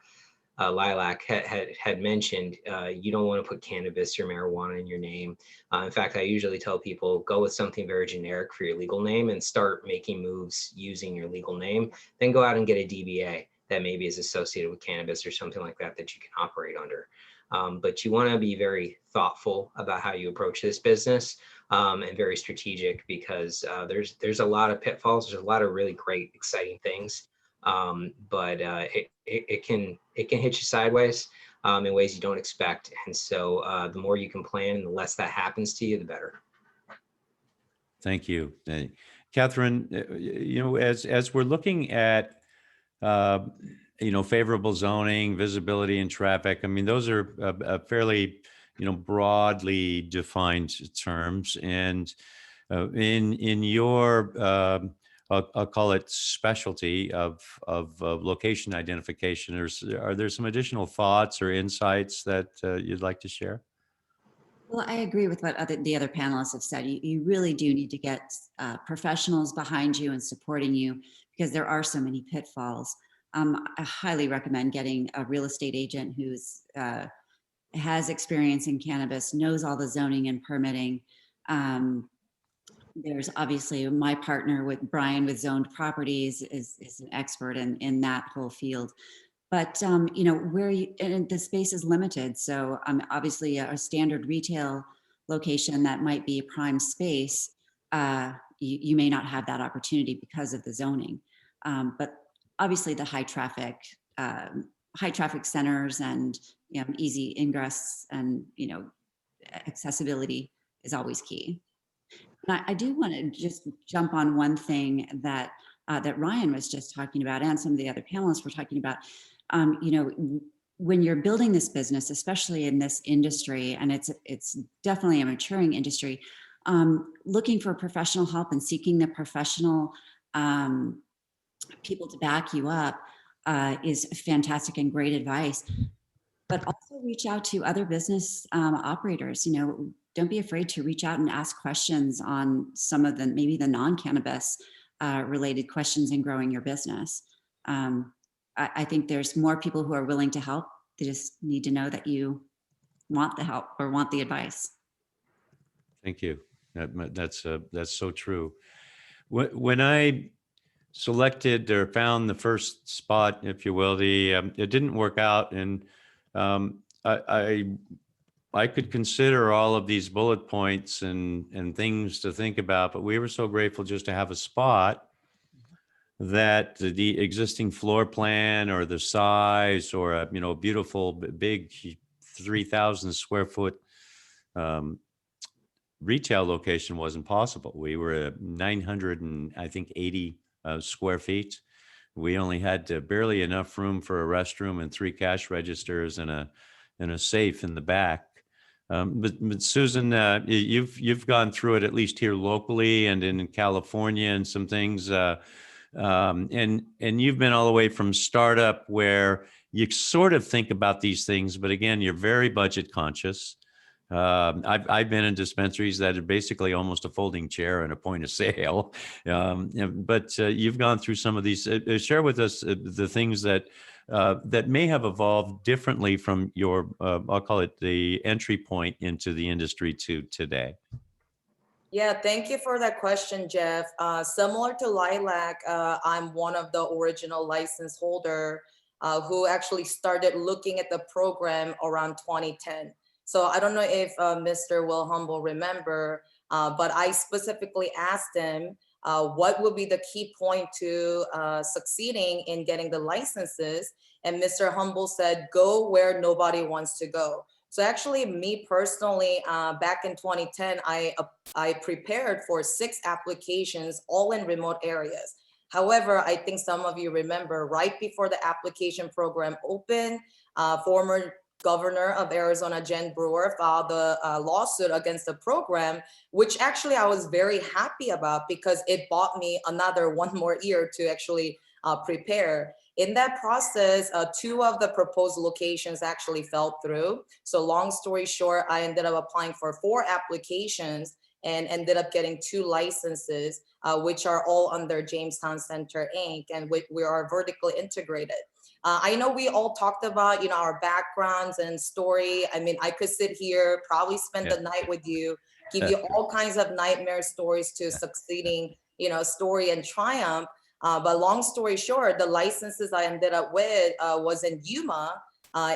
Lilac had mentioned, you don't want to put cannabis or marijuana in your name. In fact, I usually tell people, go with something very generic for your legal name and start making moves using your legal name. Then go out and get a DBA that maybe is associated with cannabis or something like that that you can operate under. But you want to be very thoughtful about how you approach this business, and very strategic, because there's a lot of pitfalls. There's a lot of really great, exciting things, but it can hit you sideways in ways you don't expect. And so the more you can plan and the less that happens to you, the better. Thank you. Catherine, as we're looking at favorable zoning, visibility, and traffic, I mean, those are fairly, broadly defined terms. And in your, I'll call it specialty of location identification, are there some additional thoughts or insights that you'd like to share? Well, I agree with what the other panelists have said. You really do need to get professionals behind you and supporting you, because there are so many pitfalls. I highly recommend getting a real estate agent who's has experience in cannabis, knows all the zoning and permitting. There's obviously my partner with Brian with zoned properties is an expert in that whole field. But and the space is limited, so obviously a standard retail location that might be a prime space, you may not have that opportunity because of the zoning. But obviously the high traffic centers and easy ingress and accessibility is always key. And I do want to just jump on one thing that that Ryan was just talking about, and some of the other panelists were talking about. When you're building this business, especially in this industry, and it's definitely a maturing industry, looking for professional help and seeking the professional people to back you up is fantastic and great advice. But also reach out to other business operators. Don't be afraid to reach out and ask questions on some of maybe the non-cannabis related questions in growing your business. I think there's more people who are willing to help. They just need to know that you want the help or want the advice. Thank you. That's so true. When I selected or found the first spot, if you will, it didn't work out, and I could consider all of these bullet points and things to think about, but we were so grateful just to have a spot that the existing floor plan or the size or a beautiful big 3,000 square foot retail location wasn't possible. We were at 980 square feet. We only had barely enough room for a restroom and 3 cash registers and a safe in the back. But Susan, you've gone through it, at least here locally and in California, and some things. And you've been all the way from startup, where you sort of think about these things, but again, you're very budget conscious. I've been in dispensaries that are basically almost a folding chair and a point of sale. But you've gone through some of these. Share with us the things that may have evolved differently from your, I'll call it the entry point into the industry to today. Yeah, thank you for that question, Jeff. Similar to Lilac, I'm one of the original license holder who actually started looking at the program around 2010. So I don't know if Mr. Will Humble remember, but I specifically asked him what would be the key point to succeeding in getting the licenses. And Mr. Humble said, go where nobody wants to go. So actually, me personally, back in 2010, I prepared for 6 applications, all in remote areas. However, I think some of you remember, right before the application program opened, former Governor of Arizona, Jen Brewer, filed the lawsuit against the program, which actually I was very happy about because it bought me another 1 more year to actually prepare. In that process, 2 of the proposed locations actually fell through. So long story short, I ended up applying for 4 applications and ended up getting 2 licenses, which are all under Jamestown Center Inc. And we are vertically integrated. I know we all talked about, our backgrounds and story. I mean, I could sit here, probably spend the night with you, give you all kinds of nightmare stories to succeeding, story and triumph. But long story short, the licenses I ended up with was in Yuma,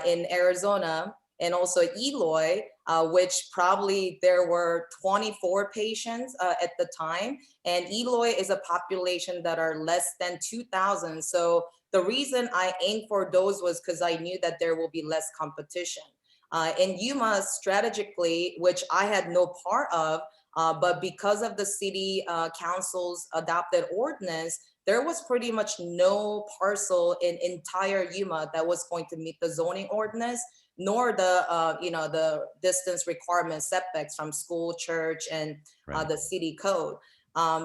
in Arizona, and also Eloy, which probably there were 24 patients at the time. And Eloy is a population that are less than 2,000. So the reason I aimed for those was because I knew that there will be less competition. In Yuma, strategically, which I had no part of, but because of the city council's adopted ordinance, there was pretty much no parcel in entire Yuma that was going to meet the zoning ordinance, nor the the distance requirement setbacks from school, church, and the city code.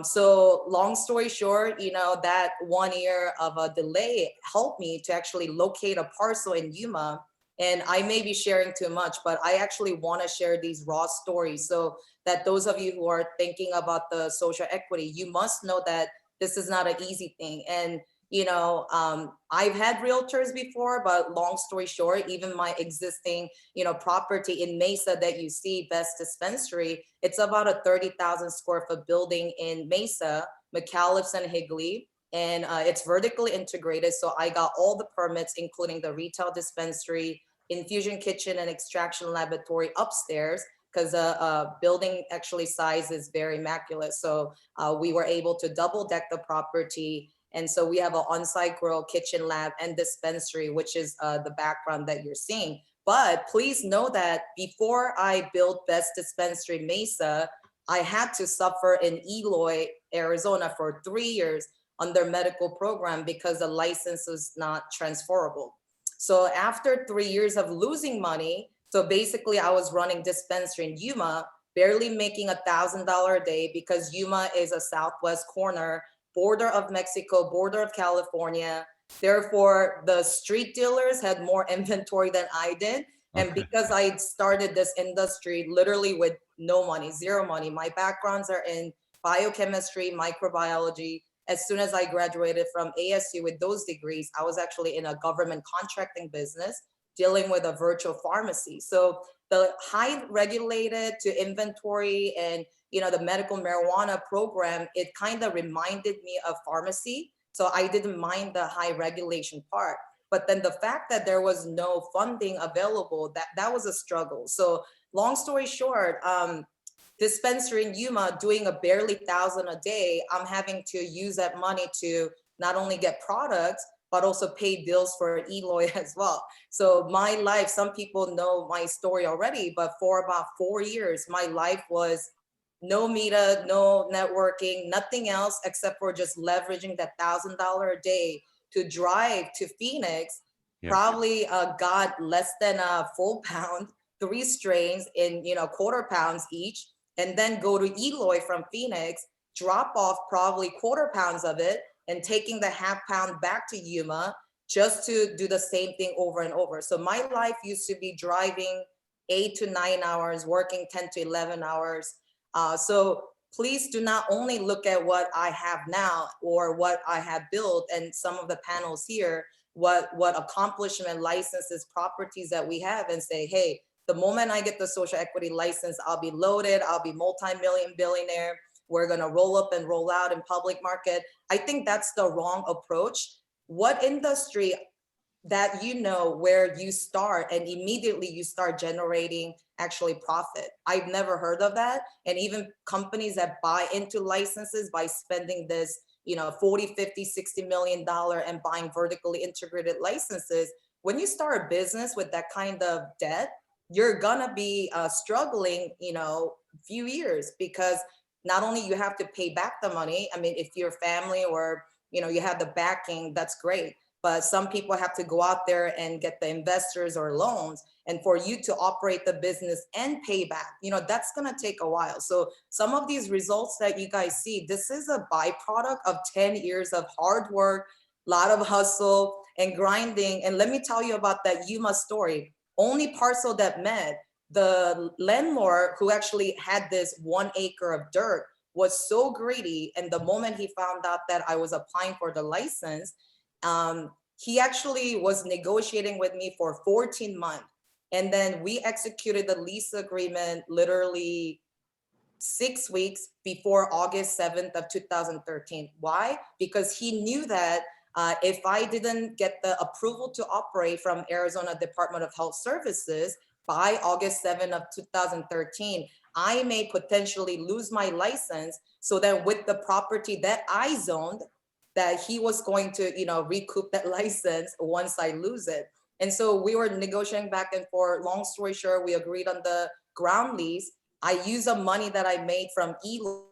So long story short, that 1 year of a delay helped me to actually locate a parcel in Yuma. And I may be sharing too much, but I actually want to share these raw stories so that those of you who are thinking about the social equity, you must know that this is not an easy thing. And I've had realtors before, but long story short, even my existing, property in Mesa that you see, Best Dispensary, it's about a 30,000 square foot building in Mesa, McAuliffe's and Higley, and it's vertically integrated. So I got all the permits, including the retail dispensary, infusion kitchen, and extraction laboratory upstairs, because the building actually size is very immaculate. So we were able to double deck the property. And so we have an on-site grow, kitchen lab, and dispensary, which is the background that you're seeing. But please know that before I built Best Dispensary Mesa, I had to suffer in Eloy, Arizona for 3 years under medical program because the license was not transferable. So after 3 years of losing money, so basically I was running dispensary in Yuma, barely making $1,000 a day because Yuma is a southwest corner, border of Mexico, border of California. Therefore, the street dealers had more inventory than I did. And because I started this industry literally with no money, zero money, my backgrounds are in biochemistry, microbiology. As soon as I graduated from ASU with those degrees, I was actually in a government contracting business dealing with a virtual pharmacy. So the high regulated to inventory and the medical marijuana program, it kind of reminded me of pharmacy. So I didn't mind the high regulation part. But then the fact that there was no funding available, that was a struggle. So long story short, dispensary in Yuma doing a barely 1,000 a day, I'm having to use that money to not only get products, but also pay bills for Eloy as well. So my life, some people know my story already, but for about 4 years, my life was no meetup, no networking, nothing else except for just leveraging that $1,000 a day to drive to Phoenix, probably got less than a full pound, 3 strains in quarter pounds each, and then go to Eloy from Phoenix, drop off probably quarter pounds of it, and taking the half pound back to Yuma just to do the same thing over and over. So my life used to be driving 8 to 9 hours, working 10 to 11 hours. So please do not only look at what I have now or what I have built and some of the panels here, what accomplishment, licenses, properties that we have, and say, hey, the moment I get the social equity license, I'll be loaded, I'll be multi-million billionaire. We're gonna roll up and roll out in public market. I think that's the wrong approach. What industry that where you start and immediately you start generating actually profit? I've never heard of that. And even companies that buy into licenses by spending this, 40, 50, $60 million and buying vertically integrated licenses, when you start a business with that kind of debt, you're gonna be struggling, few years, because not only you have to pay back the money. I mean, if you're family or, you have the backing, that's great. But some people have to go out there and get the investors or loans. And for you to operate the business and pay back, that's going to take a while. So some of these results that you guys see, this is a byproduct of 10 years of hard work, a lot of hustle. and grinding. And let me tell you about that Yuma story. Only parcel that met, the landlord who actually had this 1 acre of dirt was so greedy. And the moment he found out that I was applying for the license, he actually was negotiating with me for 14 months. And then we executed the lease agreement literally 6 weeks before August 7th of 2013. Why? Because he knew that if I didn't get the approval to operate from Arizona Department of Health Services by August 7th of 2013, I may potentially lose my license. So that with the property that I zoned, that he was going to, recoup that license once I lose it. And so we were negotiating back and forth. Long story short, we agreed on the ground lease. I used the money that I made from Eloy,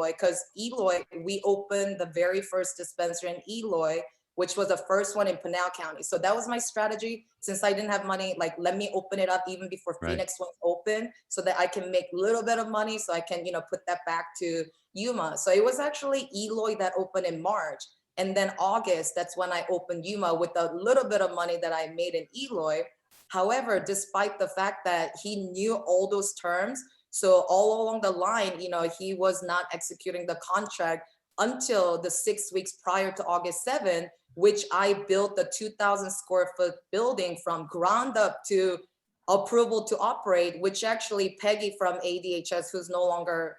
because Eloy, we opened the very first dispensary in Eloy, which was the first one in Pinal County. So that was my strategy. Since I didn't have money, like, let me open it up even before Phoenix was open, so that I can make a little bit of money, so I can, put that back to Yuma. So it was actually Eloy that opened in March. And then August, that's when I opened Yuma with a little bit of money that I made in Eloy. However, despite the fact that he knew all those terms, so all along the line, he was not executing the contract until the 6 weeks prior to August 7th, which I built the 2,000 square foot building from ground up to approval to operate, which actually Peggy from ADHS, who's no longer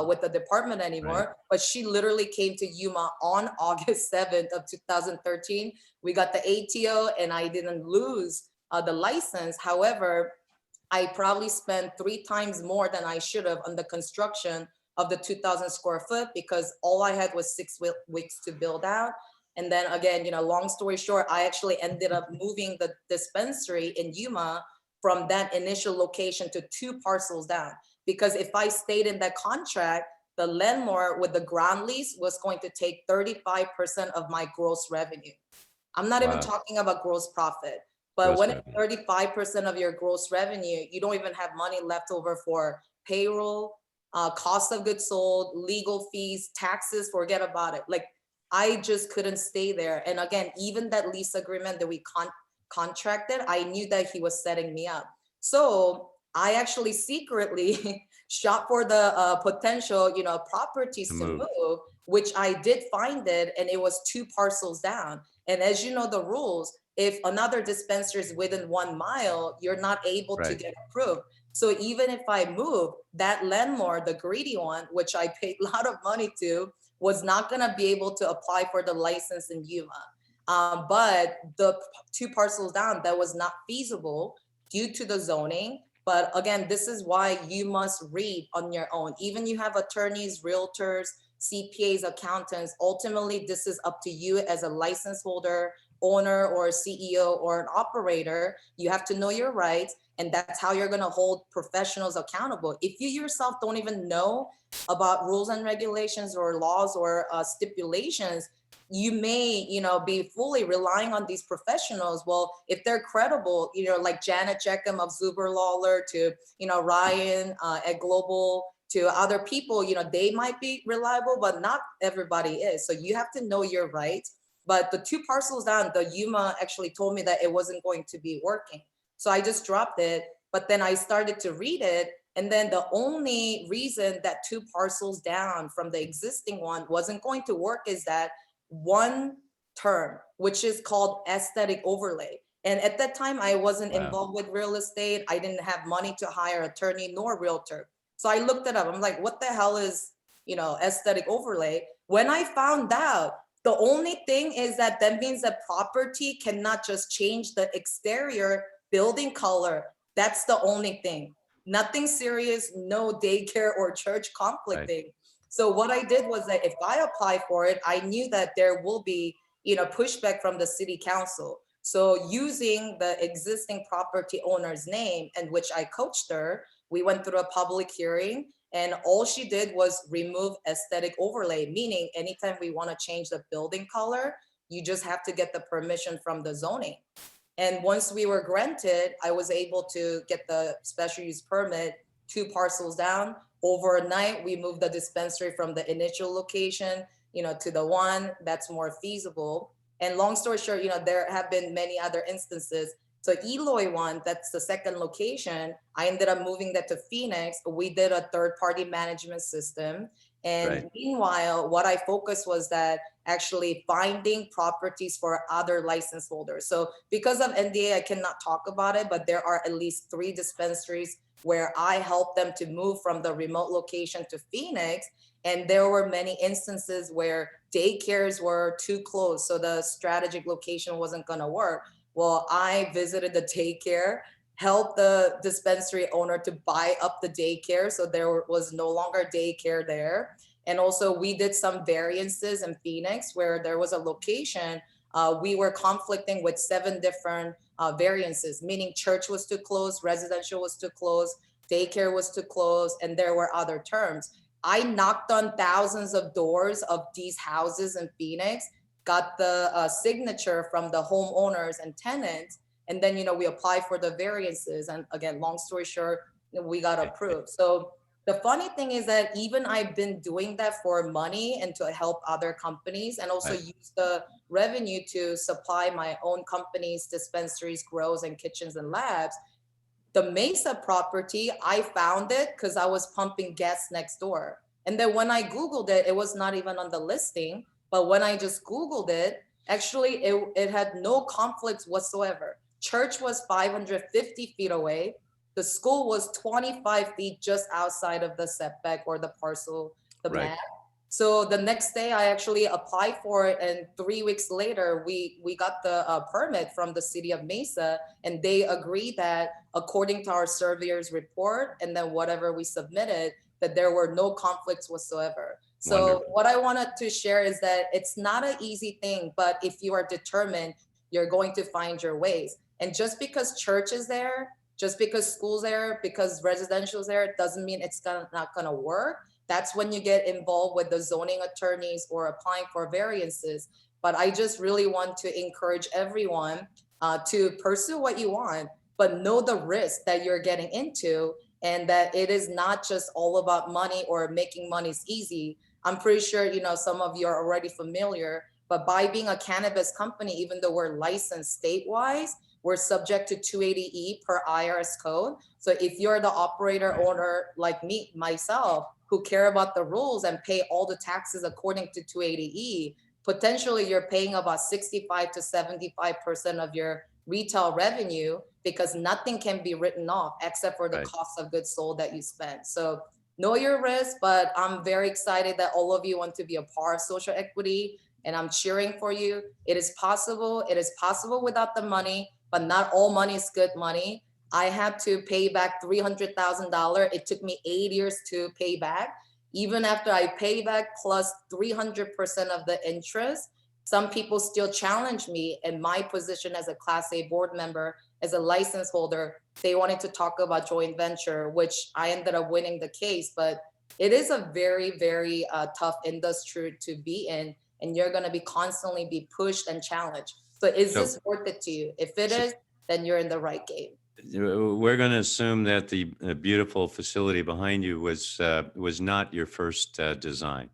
with the department anymore, but she literally came to Yuma on August 7th of 2013. We got the ATO and I didn't lose the license. However, I probably spent 3 times more than I should have on the construction of the 2,000 square foot, because all I had was 6 weeks to build out. And then again, long story short, I actually ended up moving the dispensary in Yuma from that initial location to 2 parcels down. Because if I stayed in that contract, the landlord with the ground lease was going to take 35% of my gross revenue. I'm not even talking about gross profit. But when it's 35% of your gross revenue, you don't even have money left over for payroll, cost of goods sold, legal fees, taxes, forget about it. Like, I just couldn't stay there. And again, even that lease agreement that we contracted, I knew that he was setting me up. So I actually secretly shot for the potential, properties to move, which I did find it, and it was 2 parcels down. And as you know, the rules, if another dispensary is within 1 mile, you're not able to get approved. So even if I move, that landlord, the greedy one, which I paid a lot of money to, was not going to be able to apply for the license in Yuma. But the 2 parcels down, that was not feasible due to the zoning. But again, this is why you must read on your own. Even you have attorneys, realtors, CPAs, accountants, ultimately, this is up to you as a license holder, owner, or CEO, or an operator. You have to know your rights, and that's how you're going to hold professionals accountable. If you yourself don't even know about rules and regulations or laws or stipulations, you may, be fully relying on these professionals. Well, if they're credible, like Janet Jeckham of Zuber Lawler to, Ryan at Global, to other people, they might be reliable, but not everybody is. So you have to know your rights. But the 2 parcels down, the Yuma actually told me that it wasn't going to be working. So I just dropped it, but then I started to read it. And then the only reason that 2 parcels down from the existing one wasn't going to work is that one term, which is called aesthetic overlay. And at that time, I wasn't involved with real estate. I didn't have money to hire attorney nor realtor. So I looked it up. I'm like, what the hell is, aesthetic overlay? When I found out, the only thing is that means that property cannot just change the exterior building color. That's the only thing. Nothing serious, no daycare or church conflicting. So what I did was that if I apply for it, I knew that there will be, pushback from the city council. So using the existing property owner's name, and which I coached her, we went through a public hearing, and all she did was remove aesthetic overlay, meaning anytime we want to change the building color, you just have to get the permission from the zoning. And once we were granted, I was able to get the special use permit 2 parcels down. Overnight, we moved the dispensary from the initial location, to the one that's more feasible. And long story short, there have been many other instances. So Eloy one, that's the second location. I ended up moving that to Phoenix. We did a third-party management system. And Right. meanwhile, what I focused was that actually finding properties for other license holders. So because of NDA, I cannot talk about it, but there are at least 3 dispensaries where I helped them to move from the remote location to Phoenix. And there were many instances where daycares were too close, so the strategic location wasn't going to work. Well, I visited the daycare, helped the dispensary owner to buy up the daycare, so there was no longer daycare there. And also we did some variances in Phoenix where there was a location, we were conflicting with 7 different variances, meaning church was too close, residential was too close, daycare was too close, and there were other terms. I knocked on thousands of doors of these houses in Phoenix, got the signature from the homeowners and tenants, and then we apply for the variances. And again, long story short, we got approved. So the funny thing is that even I've been doing that for money and to help other companies, and also use the revenue to supply my own companies, dispensaries, grows, and kitchens and labs. The Mesa property, I found it because I was pumping gas next door. And then when I Googled it, it was not even on the listing. But when I just Googled it, actually, it had no conflicts whatsoever. Church was 550 feet away. The school was 25 feet just outside of the setback or the parcel, the map. So the next day I actually applied for it, and 3 weeks later we got the permit from the city of Mesa, and they agreed that according to our surveyor's report and then whatever we submitted, that there were no conflicts whatsoever. So Wonderful. what I wanted to share is that it's not an easy thing, but if you are determined, you're going to find your ways. And just because church is there, just because school's there, because residential's there, doesn't mean it's not gonna work. That's when you get involved with the zoning attorneys or applying for variances. But I just really want to encourage everyone to pursue what you want, but know the risk that you're getting into, and that it is not just all about money or making money is easy. I'm pretty sure, some of you are already familiar, but by being a cannabis company, even though we're licensed state-wise, we're subject to 280E per IRS code. So if you're the operator owner like me, myself, who care about the rules and pay all the taxes according to 280E, potentially you're paying about 65 to 75% of your retail revenue, because nothing can be written off except for the cost of goods sold that you spend. So know your risk, but I'm very excited that all of you want to be a part of social equity, and I'm cheering for you. It is possible. It is possible without the money, but not all money is good money. I had to pay back $300,000. It took me 8 years to pay back. Even after I pay back plus 300% of the interest, some people still challenge me in my position as a Class A board member, as a license holder. They wanted to talk about joint venture, which I ended up winning the case. But it is a very, very tough industry to be in, and you're going to be constantly be pushed and challenged. So is this worth it to you? If it is, then you're in the right game. We're going to assume that the beautiful facility behind you was not your first design.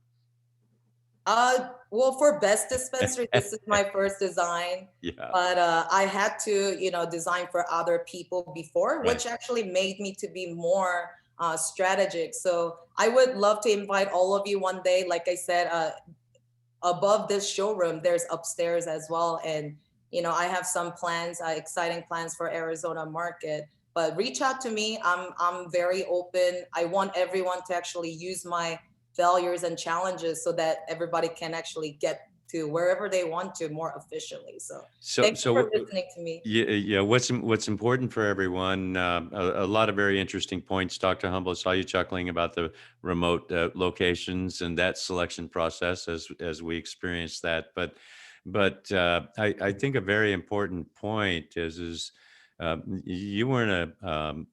Well, for best dispensary, this is my first design. Yeah. But I had to, design for other people before, which actually made me to be more strategic. So I would love to invite all of you one day. Like I said, above this showroom, there's upstairs as well. And, I have some plans, exciting plans for Arizona market, but reach out to me. I'm very open. I want everyone to actually use my failures and challenges so that everybody can actually get to wherever they want to more efficiently. So thanks for listening to me. Yeah. What's important for everyone, a lot of very interesting points. Dr. Humble, I saw you chuckling about the remote locations and that selection process as we experienced that. But I think a very important point is you weren't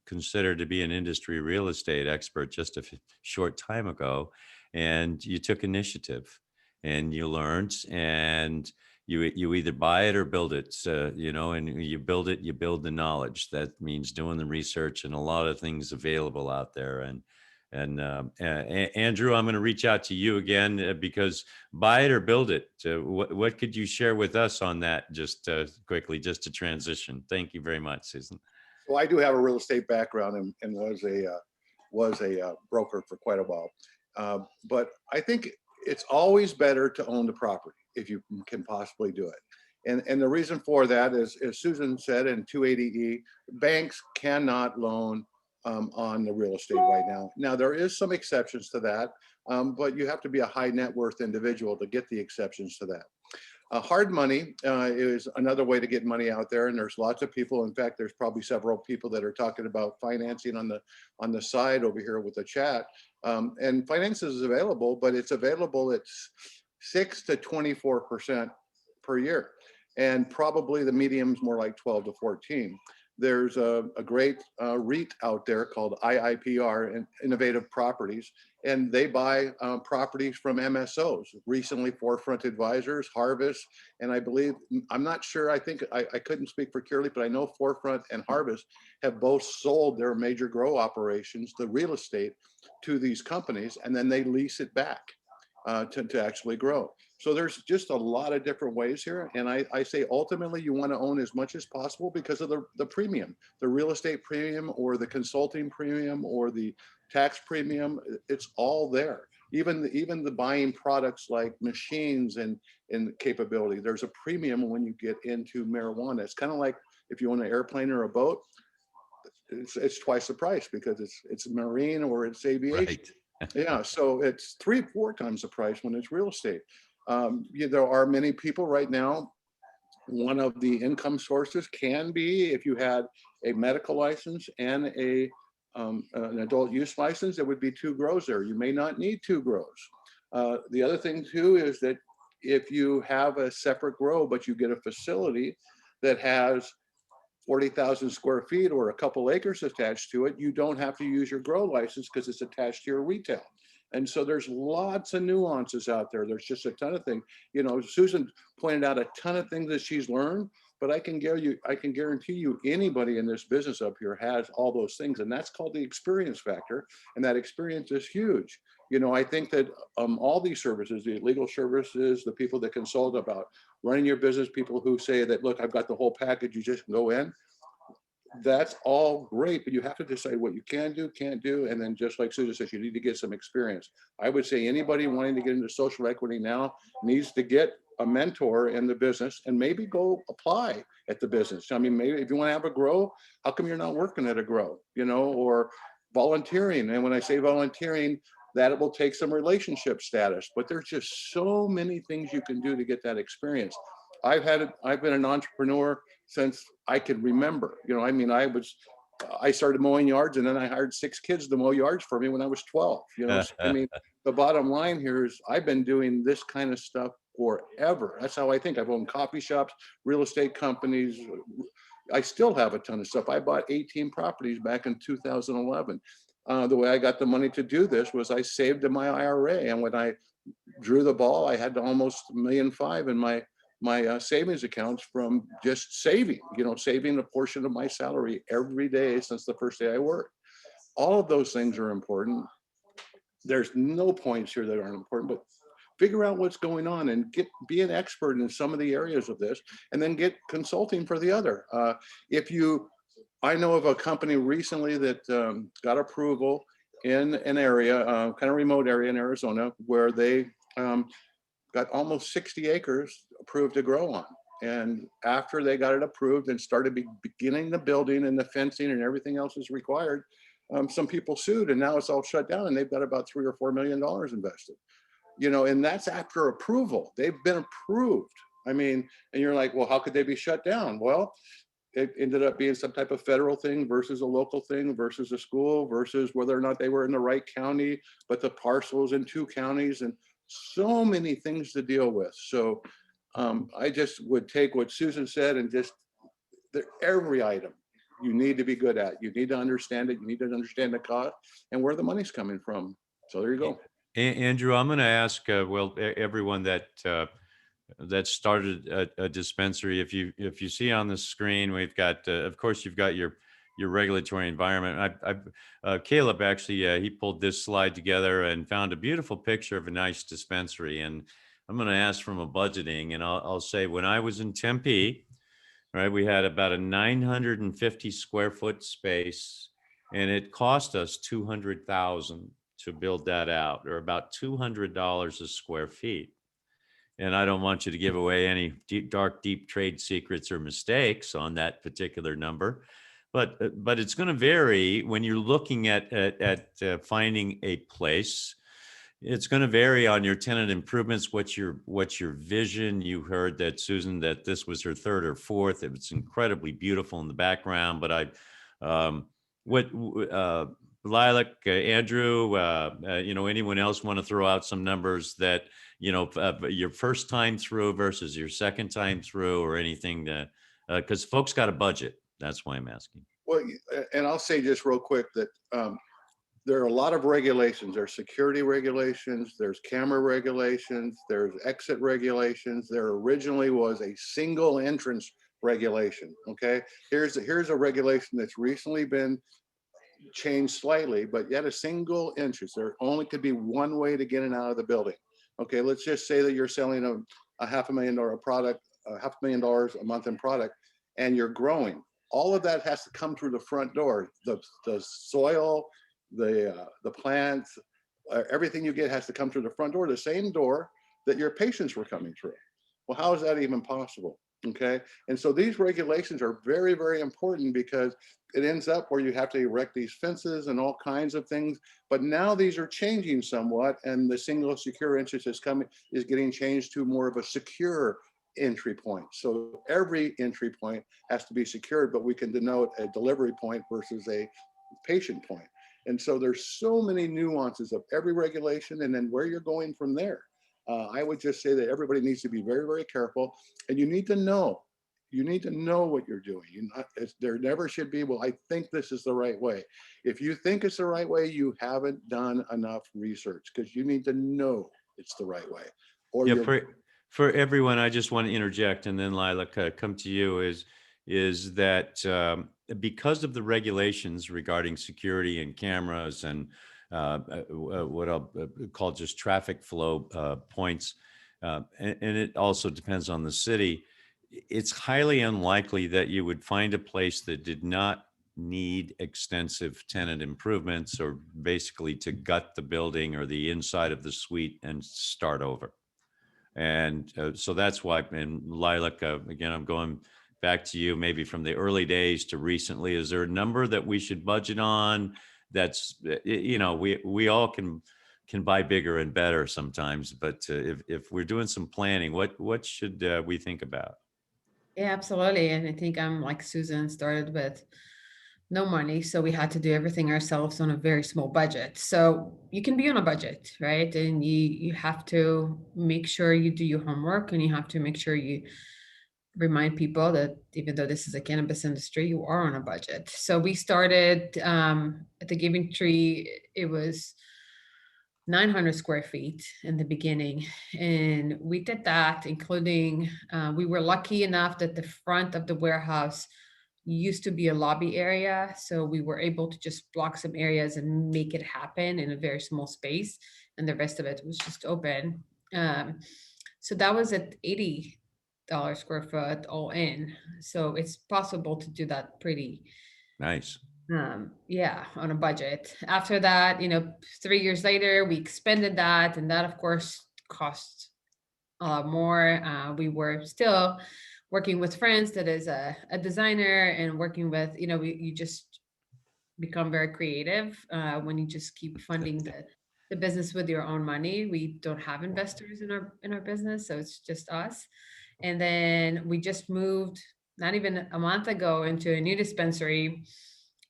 considered to be an industry real estate expert just a short time ago, and you took initiative and you learned, and you either buy it or build it. So, and you build it, you build the knowledge. That means doing the research and a lot of things available out there. And Andrew, I'm going to reach out to you again because buy it or build it. What could you share with us on that just quickly, just to transition? Thank you very much, Susan. So I do have a real estate background and was a broker for quite a while. But I think it's always better to own the property if you can possibly do it. And the reason for that is, as Susan said in 280E, banks cannot loan on the real estate right now. Now, there is some exceptions to that, but you have to be a high net worth individual to get the exceptions to that. Hard money is another way to get money out there, and there's lots of people. In fact, there's probably several people that are talking about financing on the side over here with the chat. And finance is available, but it's available at 6 to 24% per year, and probably the medium's more like 12 to 14. There's a great REIT out there called IIPR, Innovative Properties, and they buy properties from MSOs. Recently, Forefront Advisors, Harvest, and I believe, I'm not sure, I think, I couldn't speak for Curly, but I know Forefront and Harvest have both sold their major grow operations, the real estate, to these companies, and then they lease it back to actually grow. So there's just a lot of different ways here. And I say ultimately you want to own as much as possible because of the premium, the real estate premium or the consulting premium or the tax premium. It's all there. Even the buying products like machines and capability, there's a premium when you get into marijuana. It's kind of like if you own an airplane or a boat, it's twice the price because it's marine or it's aviation. Right. Yeah, so it's 3-4 times the price when it's real estate. There are many people right now. One of the income sources can be if you had a medical license and an adult use license, there would be 2 grows there. You may not need 2 grows. The other thing too is that if you have a separate grow, but you get a facility that has 40,000 square feet or a couple acres attached to it, you don't have to use your grow license because it's attached to your retail. And so there's lots of nuances out there. There's just a ton of things. You know, Susan pointed out a ton of things that she's learned, but I can guarantee you anybody in this business up here has all those things. And that's called the experience factor. And that experience is huge. You know, I think that all these services, the legal services, the people that consult about running your business, people who say that, look, I've got the whole package, you just go in. That's all great, but you have to decide what you can do, can't do. And then just like Susan says, you need to get some experience. I would say anybody wanting to get into social equity now needs to get a mentor in the business and maybe go apply at the business. I mean, maybe if you want to have a grow, how come you're not working at a grow, you know, or volunteering? And when I say volunteering, that it will take some relationship status, but there's just so many things you can do to get that experience. I've been an entrepreneur since I can remember. You know, I mean, I started mowing yards and then I hired 6 kids to mow yards for me when I was 12. You know, so, I mean, the bottom line here is I've been doing this kind of stuff forever. That's how I think. I've owned coffee shops, real estate companies. I still have a ton of stuff. I bought 18 properties back in 2011. The way I got the money to do this was I saved in my IRA. And when I drew the ball, I had almost $1.5 million in my savings accounts from just saving, you know, saving a portion of my salary every day since the first day I worked. All of those things are important. There's no points here that aren't important, but figure out what's going on and be an expert in some of the areas of this, and then get consulting for the other. I know of a company recently that got approval in an area, kind of remote area in Arizona, where they got almost 60 acres approved to grow on. And after they got it approved and started beginning the building and the fencing and everything else is required, some people sued and now it's all shut down and they've got about $3 or $4 million invested. You know, and that's after approval. They've been approved. I mean, and you're like, well, how could they be shut down? Well, it ended up being some type of federal thing versus a local thing versus a school versus whether or not they were in the right county, but the parcel was in 2 counties and so many things to deal with. So I just would take what Susan said and just every item you need to be good at. You need to understand it. You need to understand the cost and where the money's coming from. So there you go. Andrew, I'm going to ask, everyone that started a dispensary. If you see on the screen, we've got, of course, you've got your your regulatory environment. Caleb actually, he pulled this slide together and found a beautiful picture of a nice dispensary. And I'm going to ask from a budgeting, and I'll say when I was in Tempe, right, we had about a 950 square foot space, and it cost us 200,000 to build that out, or about $200 a square feet. And I don't want you to give away any deep trade secrets or mistakes on that particular number, but it's going to vary when you're looking at finding a place. It's going to vary on your tenant improvements. What's your vision? You heard that Susan, that this was her third or fourth. It's incredibly beautiful in the background. But Lilac, Andrew, anyone else want to throw out some numbers that, your first time through versus your second time through, or anything that, because folks got a budget. That's why I'm asking. Well, and I'll say just real quick that there are a lot of regulations. There's security regulations, there's camera regulations, there's exit regulations. There originally was a single entrance regulation. Okay, here's a regulation that's recently been changed slightly, but yet a single entrance. There only could be one way to get in and out of the building. Okay, let's just say that you're selling a $500,000 product, $500,000 a month in product, and you're growing. All of that has to come through the front door. The soil, the plants, everything you get has to come through the front door, the same door that your patients were coming through. Well, how is that even possible? Okay, and so these regulations are very, very important, because it ends up where you have to erect these fences and all kinds of things. But now these are changing somewhat, and the single secure entrance is getting changed to more of a secure entry point. So every entry point has to be secured, but we can denote a delivery point versus a patient point. And so there's so many nuances of every regulation, and then where you're going from there. I would just say that everybody needs to be very, very careful, and you need to know what you're doing. There never should be, well, I think this is the right way. If you think it's the right way, you haven't done enough research, because you need to know it's the right way. Or yeah, for everyone, I just want to interject, and then Lilac, come to you, is that because of the regulations regarding security and cameras and what I'll call just traffic flow points, and it also depends on the city, it's highly unlikely that you would find a place that did not need extensive tenant improvements, or basically to gut the building or the inside of the suite and start over. And so that's why, and Lilac, again, I'm going back to you, maybe from the early days to recently. Is there a number that we should budget on? That's, we all can buy bigger and better sometimes, but if we're doing some planning, what should we think about? Yeah, absolutely. And I think I'm like Susan, started with no money. So we had to do everything ourselves on a very small budget. So you can be on a budget, right? And you have to make sure you do your homework, and you have to make sure you remind people that even though this is a cannabis industry, you are on a budget. So we started at the Giving Tree, it was 900 square feet in the beginning. And we did that, including, we were lucky enough that the front of the warehouse used to be a lobby area. So we were able to just block some areas and make it happen in a very small space. And the rest of it was just open. So that was at $80 square foot all in. So it's possible to do that pretty nice. Yeah, on a budget. After that, 3 years later, we expanded that, and that of course cost a lot more. We were still working with friends that is a designer, and working with, you just become very creative when you just keep funding the business with your own money. We don't have investors in our business, so it's just us. And then we just moved not even a month ago into a new dispensary,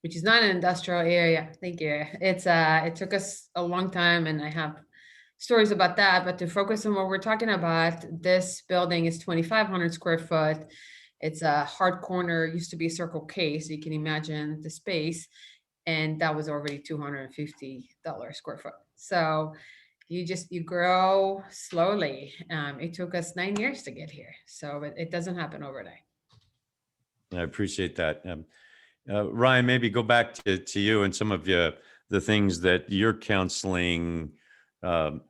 which is not an industrial area. Thank you. It took us a long time, and I have stories about that. But to focus on what we're talking about, this building is 2,500 square foot. It's a hard corner, used to be a Circle K, so you can imagine the space. And that was already $250 square foot. So you grow slowly. It took us 9 years to get here. So it doesn't happen overnight. I appreciate that. Ryan, maybe go back to you and some of the things that you're counseling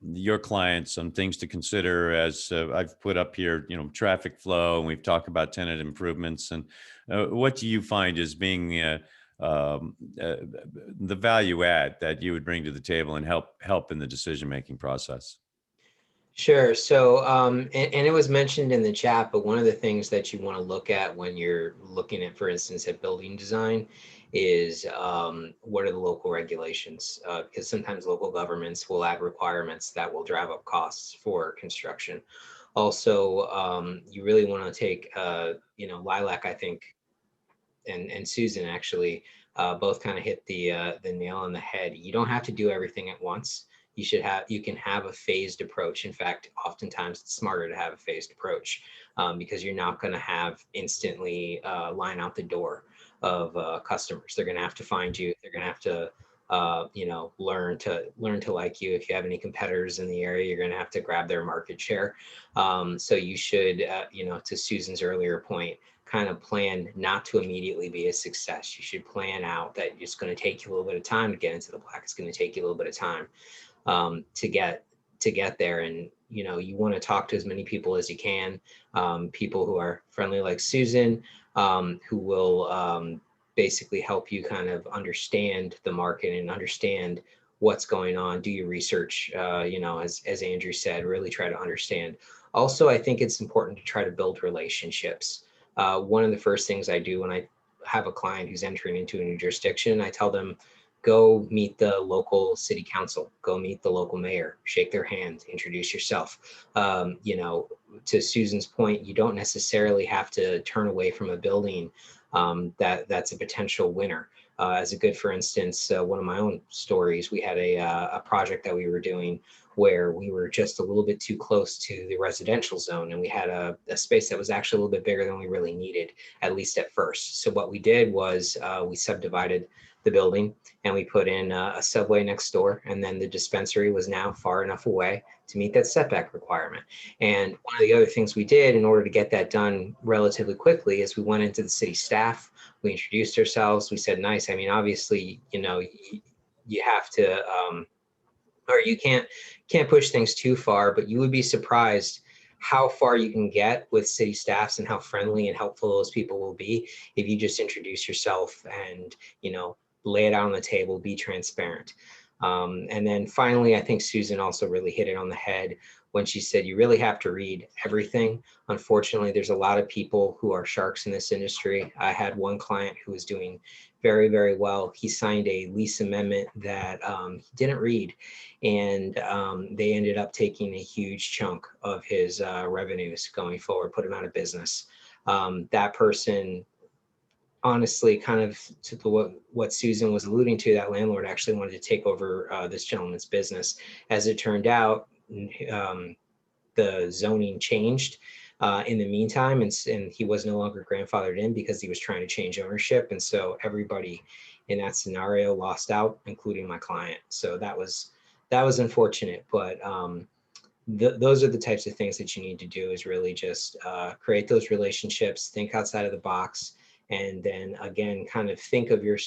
your clients on, things to consider, as I've put up here, traffic flow, and we've talked about tenant improvements. And what do you find as being the value add that you would bring to the table and help in the decision-making process? Sure. So, and it was mentioned in the chat, but one of the things that you want to look at when you're looking at, for instance, at building design is what are the local regulations? Because sometimes local governments will add requirements that will drive up costs for construction. Also, you really want to take, Lilac, I think, and Susan actually both kind of hit the nail on the head. You don't have to do everything at once. You can have a phased approach. In fact, oftentimes it's smarter to have a phased approach because you're not going to have instantly line out the door of customers. They're going to have to find you. They're going to have to learn to like you. If you have any competitors in the area, you're going to have to grab their market share. So you should, to Susan's earlier point, kind of plan not to immediately be a success. You should plan out that it's going to take you a little bit of time to get into the black. It's going to take you a little bit of time to get there. And you want to talk to as many people as you can, people who are friendly like Susan, who will basically help you kind of understand the market and understand what's going on. Do your research, as Andrew said, really try to understand. Also, I think it's important to try to build relationships. One of the first things I do when I have a client who's entering into a new jurisdiction, I tell them, go meet the local city council, go meet the local mayor, shake their hand, introduce yourself. To Susan's point, you don't necessarily have to turn away from a building that's a potential winner. As a good, for instance, one of my own stories, we had a project that we were doing where we were just a little bit too close to the residential zone, and we had a space that was actually a little bit bigger than we really needed, at least at first. So what we did was we subdivided the building and we put in a subway next door, and then the dispensary was now far enough away to meet that setback requirement. And one of the other things we did in order to get that done relatively quickly is we went into the city staff, we introduced ourselves, we said, nice, I mean, obviously, you have to, or you can't push things too far, but you would be surprised how far you can get with city staffs and how friendly and helpful those people will be if you just introduce yourself and, lay it out on the table, be transparent. And then finally, I think Susan also really hit it on the head when she said you really have to read everything. Unfortunately, there's a lot of people who are sharks in this industry. I had one client who was doing very, very well. He signed a lease amendment that he didn't read, and they ended up taking a huge chunk of his revenues going forward, put him out of business. That person, honestly, kind of to what Susan was alluding to, that landlord actually wanted to take over this gentleman's business. As it turned out, the zoning changed in the meantime, and he was no longer grandfathered in because he was trying to change ownership. And so everybody in that scenario lost out, including my client. So that was unfortunate, but those are the types of things that you need to do, is really just create those relationships, think outside of the box, and then again, kind of think of your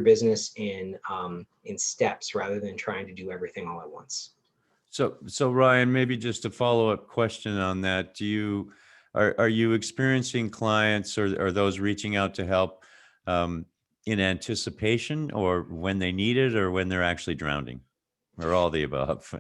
business in steps rather than trying to do everything all at once. So Ryan, maybe just a follow-up question on that. Are you experiencing clients or those reaching out to help in anticipation, or when they need it, or when they're actually drowning, or all the above?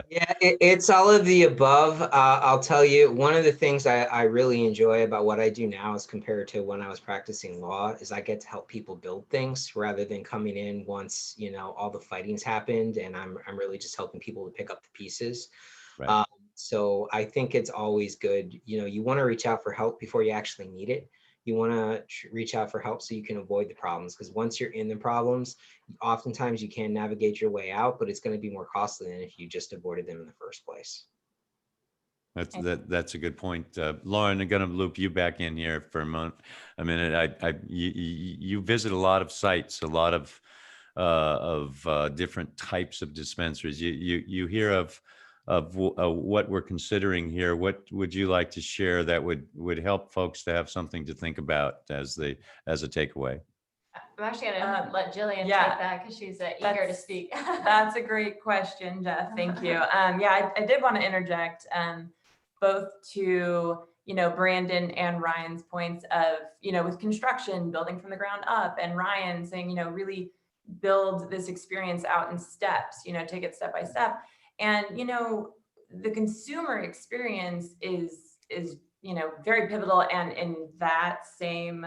Yeah, it's all of the above. I'll tell you, one of the things I really enjoy about what I do now as compared to when I was practicing law is I get to help people build things rather than coming in once, all the fighting's happened, and I'm really just helping people to pick up the pieces. Right. So I think it's always good, you want to reach out for help before you actually need it. You want to reach out for help so you can avoid the problems, because once you're in the problems, oftentimes you can navigate your way out, but it's going to be more costly than if you just avoided them in the first place. That's a good point. Lauren, I'm going to loop you back in here for a minute. You visit a lot of sites, a lot of different types of dispensaries. You hear of what we're considering here. What would you like to share that would help folks to have something to think about as a takeaway? I'm actually gonna let Jillian yeah, take that because she's eager to speak. That's a great question, Jeff. Thank you. Yeah, I did want to interject both to, Brandon and Ryan's points of, with construction, building from the ground up, and Ryan saying, really build this experience out in steps, take it step by step. And, the consumer experience is, very pivotal. And in that same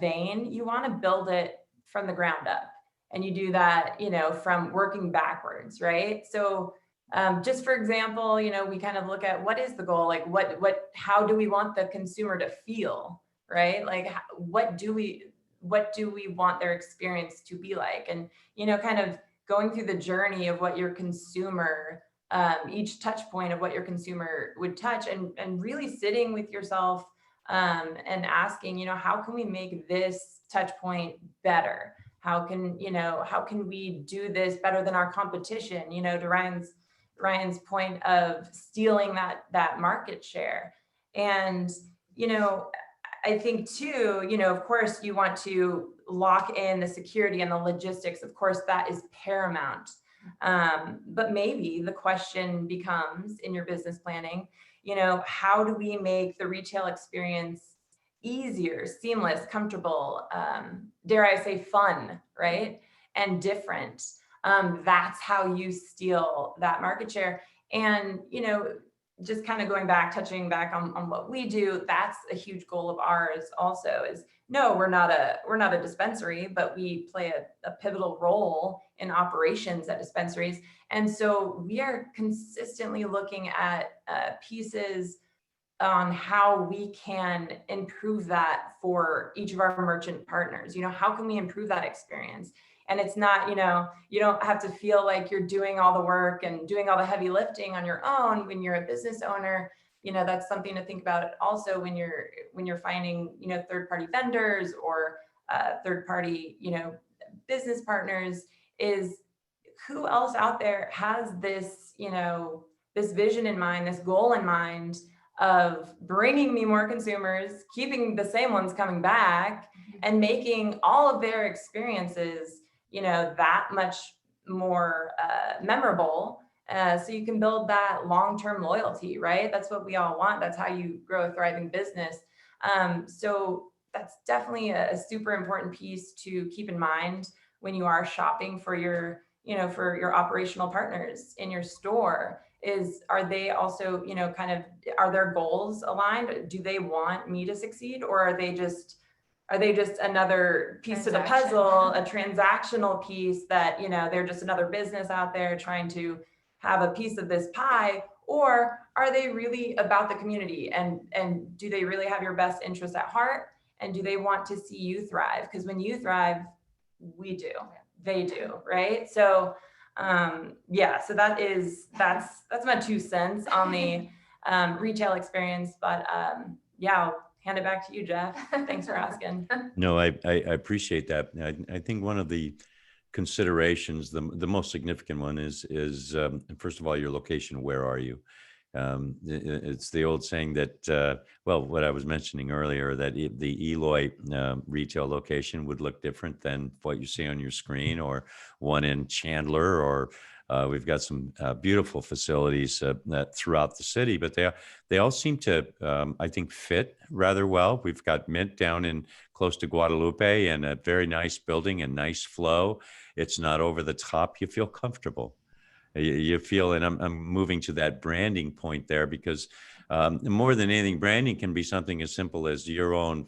vein, you want to build it from the ground up. And you do that, from working backwards, right? So just for example, we kind of look at what is the goal, like how do we want the consumer to feel, right? Like what do we want their experience to be like? And, kind of going through the journey of what your consumer, each touch point of what your consumer would touch, and really sitting with yourself and asking, how can we make this touch point better? How can we do this better than our competition? To Ryan's point of stealing that market share. And, I think too, of course you want to lock in the security and the logistics. Of course, that is paramount. But maybe the question becomes in your business planning, how do we make the retail experience easier, seamless, comfortable, dare I say fun, right? And different. That's how you steal that market share. And, just kind of touching back on what we do, that's a huge goal of ours also is, no, we're not a dispensary, but we play a pivotal role in operations at dispensaries. And so we are consistently looking at pieces on how we can improve that for each of our merchant partners. How can we improve that experience? And it's not, you don't have to feel like you're doing all the work and doing all the heavy lifting on your own when you're a business owner. That's something to think about also when you're finding, third-party vendors or third-party, business partners, is who else out there has this, this vision in mind, this goal in mind of bringing me more consumers, keeping the same ones coming back, and making all of their experiences, that much more memorable. So you can build that long-term loyalty, right? That's what we all want. That's how you grow a thriving business. So that's definitely a super important piece to keep in mind when you are shopping for your, for your operational partners in your store. Are they also, are their goals aligned? Do they want me to succeed, or are they just another piece to the puzzle, a transactional piece that, they're just another business out there trying to have a piece of this pie? Or are they really about the community, and do they really have your best interest at heart? And do they want to see you thrive? Because when you thrive, we do, they do, right? So so that's my 2 cents on the retail experience. But I'll hand it back to you, Jeff. Thanks for asking. No, I appreciate that. I think one of the considerations, the most significant one is first of all, your location. Where are you? It's the old saying that, what I was mentioning earlier, that the Eloy retail location would look different than what you see on your screen, or one in Chandler, or we've got some beautiful facilities that throughout the city, but they all seem to, I think, fit rather well. We've got Mint down in close to Guadalupe, and a very nice building and nice flow. It's not over the top. You feel comfortable. You feel, and I'm moving to that branding point there, because more than anything, branding can be something as simple as your own,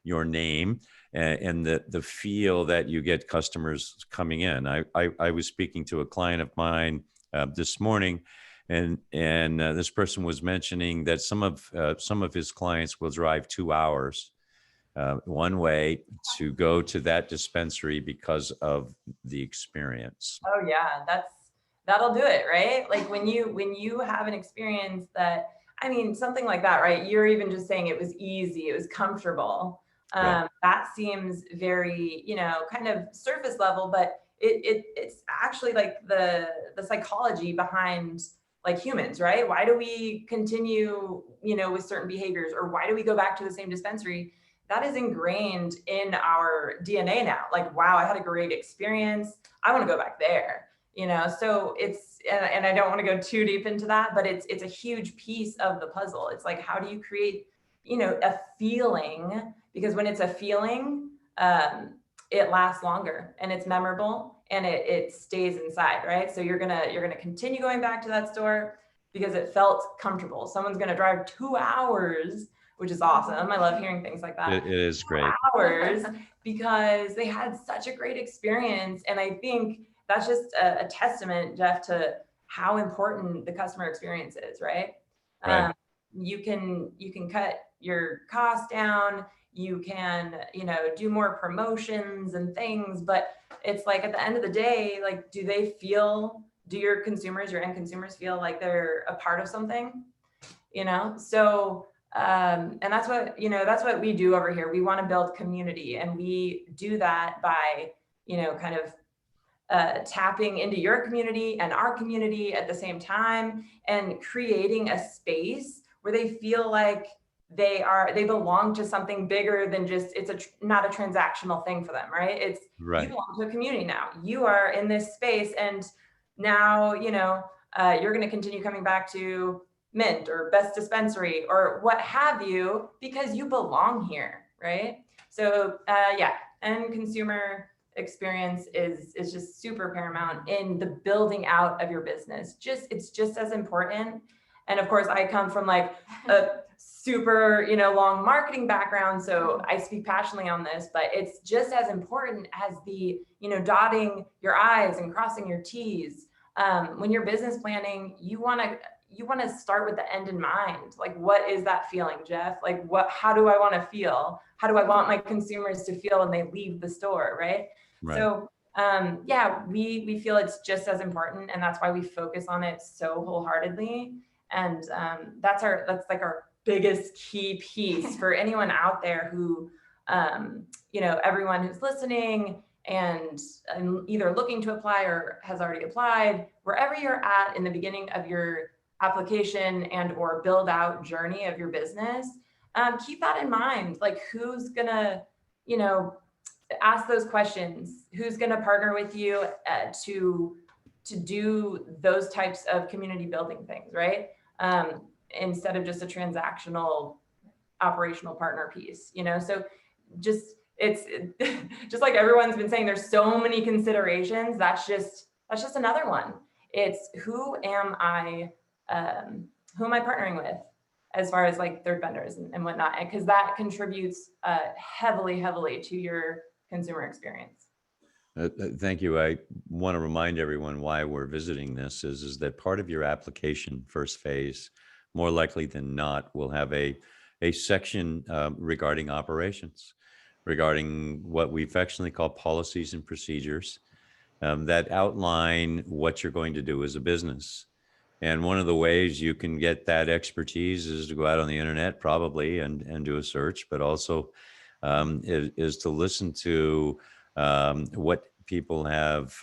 your name, and the feel that you get customers coming in. I was speaking to a client of mine this morning, and this person was mentioning that some of his clients will drive 2 hours one way to go to that dispensary because of the experience. Oh yeah, that'll do it, right? Like when you have an experience that, something like that, right? You're even just saying it was easy, it was comfortable. Right. That seems very, kind of surface level, but it's actually like the psychology behind like humans, right? Why do we continue, with certain behaviors, or why do we go back to the same dispensary? that is ingrained in our DNA now. Like, wow, I had a great experience. I want to go back there, you know? So it's, and I don't want to go too deep into that, but it's a huge piece of the puzzle. It's like, how do you create, you know, a feeling? Because when it's a feeling, it lasts longer and it's memorable and it stays inside, right? So you're gonna continue going back to that store because it felt comfortable. Someone's gonna drive 2 hours, which is awesome. I love hearing things like that. It is great. Hours because they had such a great experience. And I think that's just a testament, Jeff, to how important the customer experience is, right? Right. You can cut your costs down, you can, you know, do more promotions and things, but it's like at the end of the day, like, do your consumers, your end consumers feel like they're a part of something, you know? So, and that's what, you know, that's what we do over here. We want to build community, and we do that by, you know, kind of tapping into your community and our community at the same time, and creating a space where they feel like they belong to something bigger than just, not a transactional thing for them, right? It's Right. You belong to a community now. You are in this space, and now, you know, you're going to continue coming back to Mint or Best Dispensary or what have you, because you belong here, right? So yeah, and consumer experience is just super paramount in the building out of your business. It's just as important. And of course, I come from like a super, you know, long marketing background, so I speak passionately on this, but it's just as important as the, you know, dotting your I's and crossing your T's. When you're business planning, you want to start with the end in mind. Like, what is that feeling, Jeff? Like, how do I want to feel? How do I want my consumers to feel when they leave the store, right? Right. So yeah, we feel it's just as important, and that's why we focus on it so wholeheartedly. And that's like our biggest key piece for anyone out there who, you know, everyone who's listening and either looking to apply or has already applied, wherever you're at in the beginning of your application and or build out journey of your business, keep that in mind. Like, who's gonna, you know, ask those questions? Who's gonna partner with you to do those types of community building things, right? Instead of just a transactional operational partner piece, you know? So just, it's just like everyone's been saying, there's so many considerations. That's just another one. It's who am I partnering with as far as like third vendors and whatnot, because that contributes heavily to your consumer experience. Thank you. I want to remind everyone why we're visiting this is that part of your application first phase, more likely than not, will have a section regarding operations, regarding what we affectionately call policies and procedures that outline what you're going to do as a business. And one of the ways you can get that expertise is to go out on the internet probably and do a search, but also is to listen to what people have,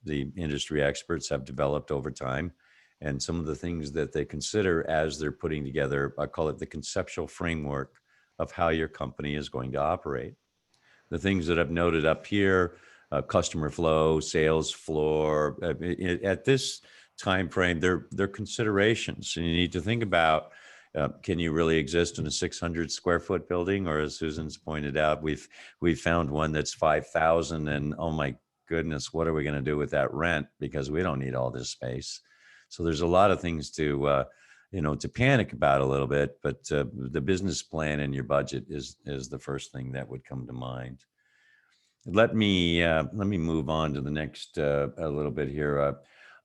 the industry experts have developed over time, and some of the things that they consider as they're putting together, I call it the conceptual framework of how your company is going to operate. The things that I've noted up here, customer flow, sales floor, at this time frame, they're considerations. And you need to think about, can you really exist in a 600 square foot building? Or as Susan's pointed out, we've found one that's 5,000, and oh my goodness, what are we going to do with that rent? Because we don't need all this space. So there's a lot of things to, you know, to panic about a little bit, but the business plan and your budget is the first thing that would come to mind. Let me move on to the next a little bit here.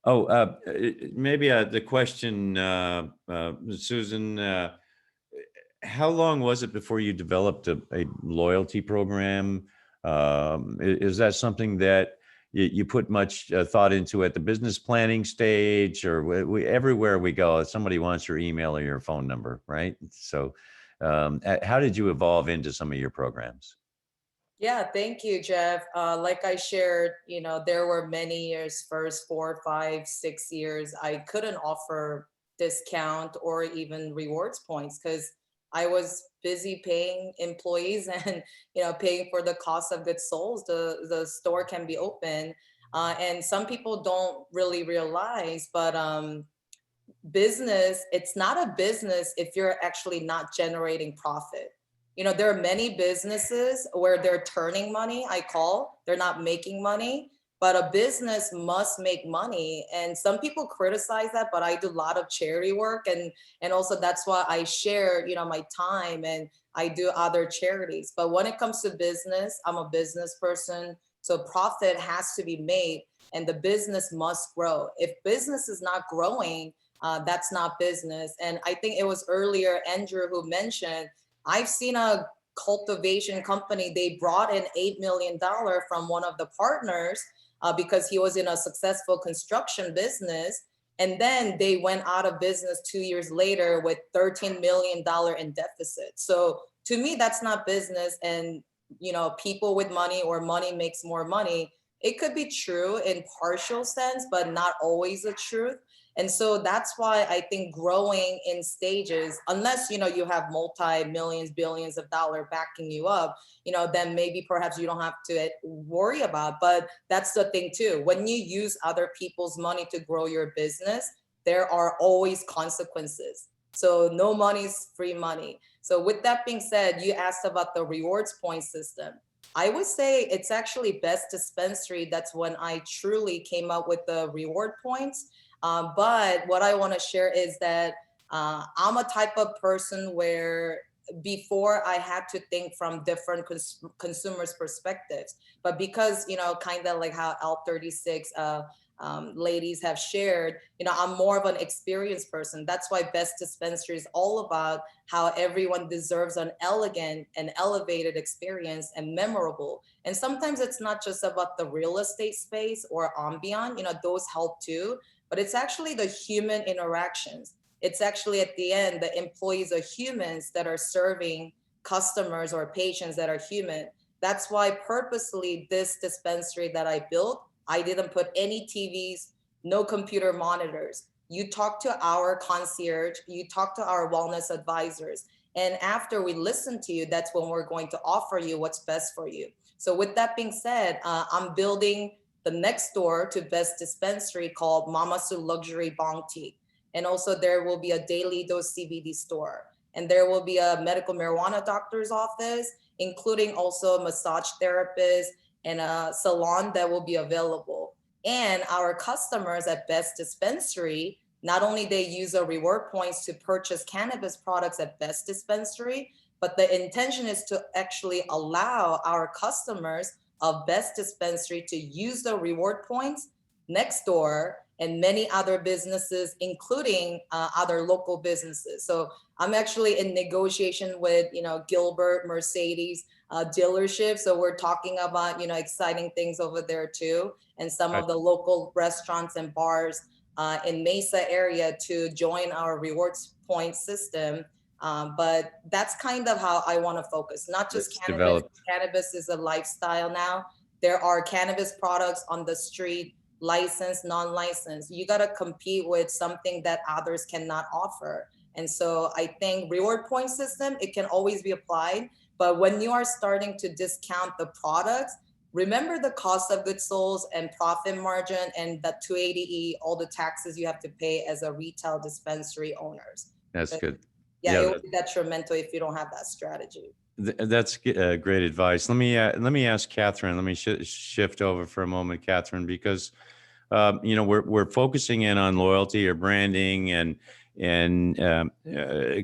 Maybe the question, Susan, how long was it before you developed a loyalty program? Is that something that you put much thought into at the business planning stage, or everywhere we go, somebody wants your email or your phone number, right? So how did you evolve into some of your programs? Yeah, thank you, Jeff. Like I shared, you know, there were many years, first 4, 5, 6 years, I couldn't offer discount or even rewards points because I was busy paying employees and paying for the cost of goods sold. The store can be open, and some people don't really realize, but business, it's not a business if you're actually not generating profit. There are many businesses where they're turning money, they're not making money, but a business must make money. And some people criticize that, but I do a lot of charity work, and also that's why I share, my time, and I do other charities. But when it comes to business, I'm a business person, so profit has to be made, and the business must grow. If business is not growing, that's not business. And I think it was earlier Andrew who mentioned, I've seen a cultivation company, they brought in $8 million from one of the partners because he was in a successful construction business. And then they went out of business 2 years later with $13 million in deficit. So to me, that's not business. And, people with money or money makes more money. It could be true in partial sense, but not always the truth. And so that's why I think growing in stages, unless, you have multi-millions, billions of dollars backing you up, then maybe perhaps you don't have to worry about. But that's the thing too. When you use other people's money to grow your business, there are always consequences. So no money is free money. So with that being said, you asked about the rewards point system. I would say it's actually Best Dispensary. That's when I truly came up with the reward points. But what I want to share is that I'm a type of person where before I had to think from different consumers' perspectives. But because, kind of like how L36 ladies have shared, I'm more of an experienced person. That's why Best Dispensary is all about how everyone deserves an elegant and elevated experience and memorable. And sometimes it's not just about the real estate space or ambient, those help too. But it's actually the human interactions. It's actually at the end, the employees are humans that are serving customers or patients that are human. That's why purposely this dispensary that I built, I didn't put any TVs, no computer monitors. You talk to our concierge, you talk to our wellness advisors. And after we listen to you, that's when we're going to offer you what's best for you. So with that being said, I'm building the next door to Best Dispensary called Mama Su Luxury Boutique. And also there will be a daily dose CBD store. And there will be a medical marijuana doctor's office, including also a massage therapist and a salon that will be available. And our customers at Best Dispensary, not only they use the reward points to purchase cannabis products at Best Dispensary, but the intention is to actually allow our customers of Best Dispensary to use the reward points next door and many other businesses, including other local businesses. So I'm actually in negotiation with, Gilbert Mercedes dealership. So we're talking about, exciting things over there too. And some of the local restaurants and bars in Mesa area to join our rewards point system. But that's kind of how I want to focus, not just cannabis. Cannabis is a lifestyle now. There are cannabis products on the street, licensed, non-licensed. You got to compete with something that others cannot offer. And so I think reward point system, it can always be applied. But when you are starting to discount the products, remember the cost of goods sold and profit margin and the 280E, all the taxes you have to pay as a retail dispensary owners. That's good. Yeah, it would be detrimental if you don't have that strategy. That's great advice. Let me ask Catherine. Let me shift over for a moment, Catherine, because we're focusing in on loyalty or branding, and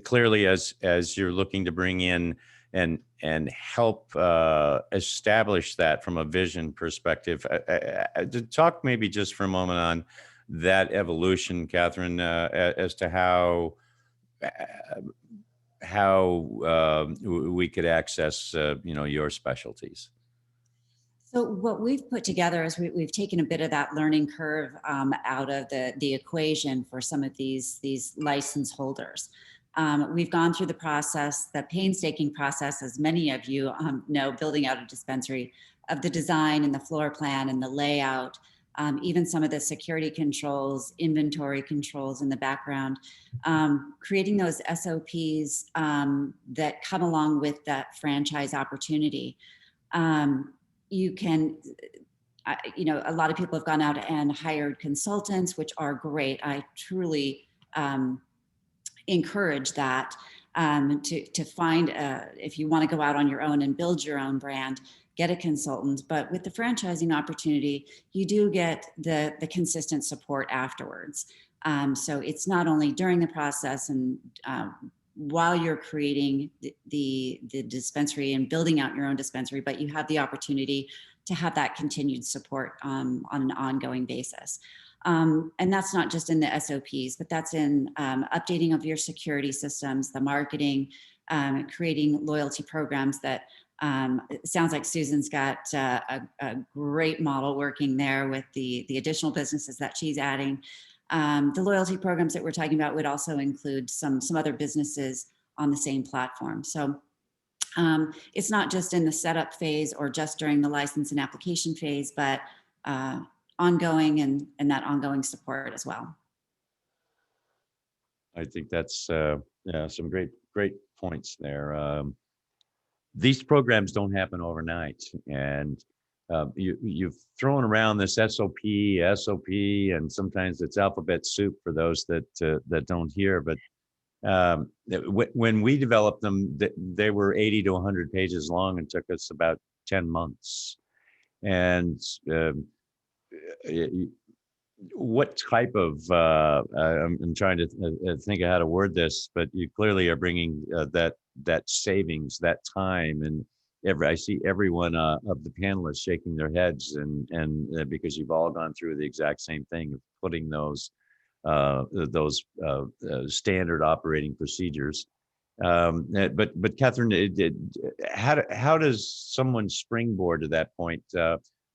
clearly as you're looking to bring in and help establish that from a vision perspective. To talk maybe just for a moment on that evolution, Catherine, as to how we could access, your specialties. So what we've put together is we've taken a bit of that learning curve out of the equation for some of these license holders. We've gone through the process, the painstaking process, as many of you know, building out a dispensary, of the design and the floor plan and the layout, even some of the security controls, inventory controls in the background, creating those SOPs that come along with that franchise opportunity. You can, you know, a lot of people have gone out and hired consultants, which are great. I truly encourage that, to find, if you want to go out on your own and build your own brand, get a consultant. But with the franchising opportunity, you do get the consistent support afterwards. So it's not only during the process and while you're creating the dispensary and building out your own dispensary, but you have the opportunity to have that continued support on an ongoing basis. And that's not just in the SOPs, but that's in updating of your security systems, the marketing, creating loyalty programs that it sounds like Susan's got a great model working there with the additional businesses that she's adding. The loyalty programs that we're talking about would also include some other businesses on the same platform. So it's not just in the setup phase or just during the license and application phase, but ongoing and that ongoing support as well. I think that's yeah, some great points there. These programs don't happen overnight, and you've thrown around this SOP, and sometimes it's alphabet soup for those that don't hear. But when we developed them, they were 80 to 100 pages long and took us about 10 months. And what type of I'm trying to think of how to word this, but you clearly are bringing that savings, that time, and I see everyone of the panelists shaking their heads, and because you've all gone through the exact same thing of putting those standard operating procedures. But Catherine, how does someone springboard to that point?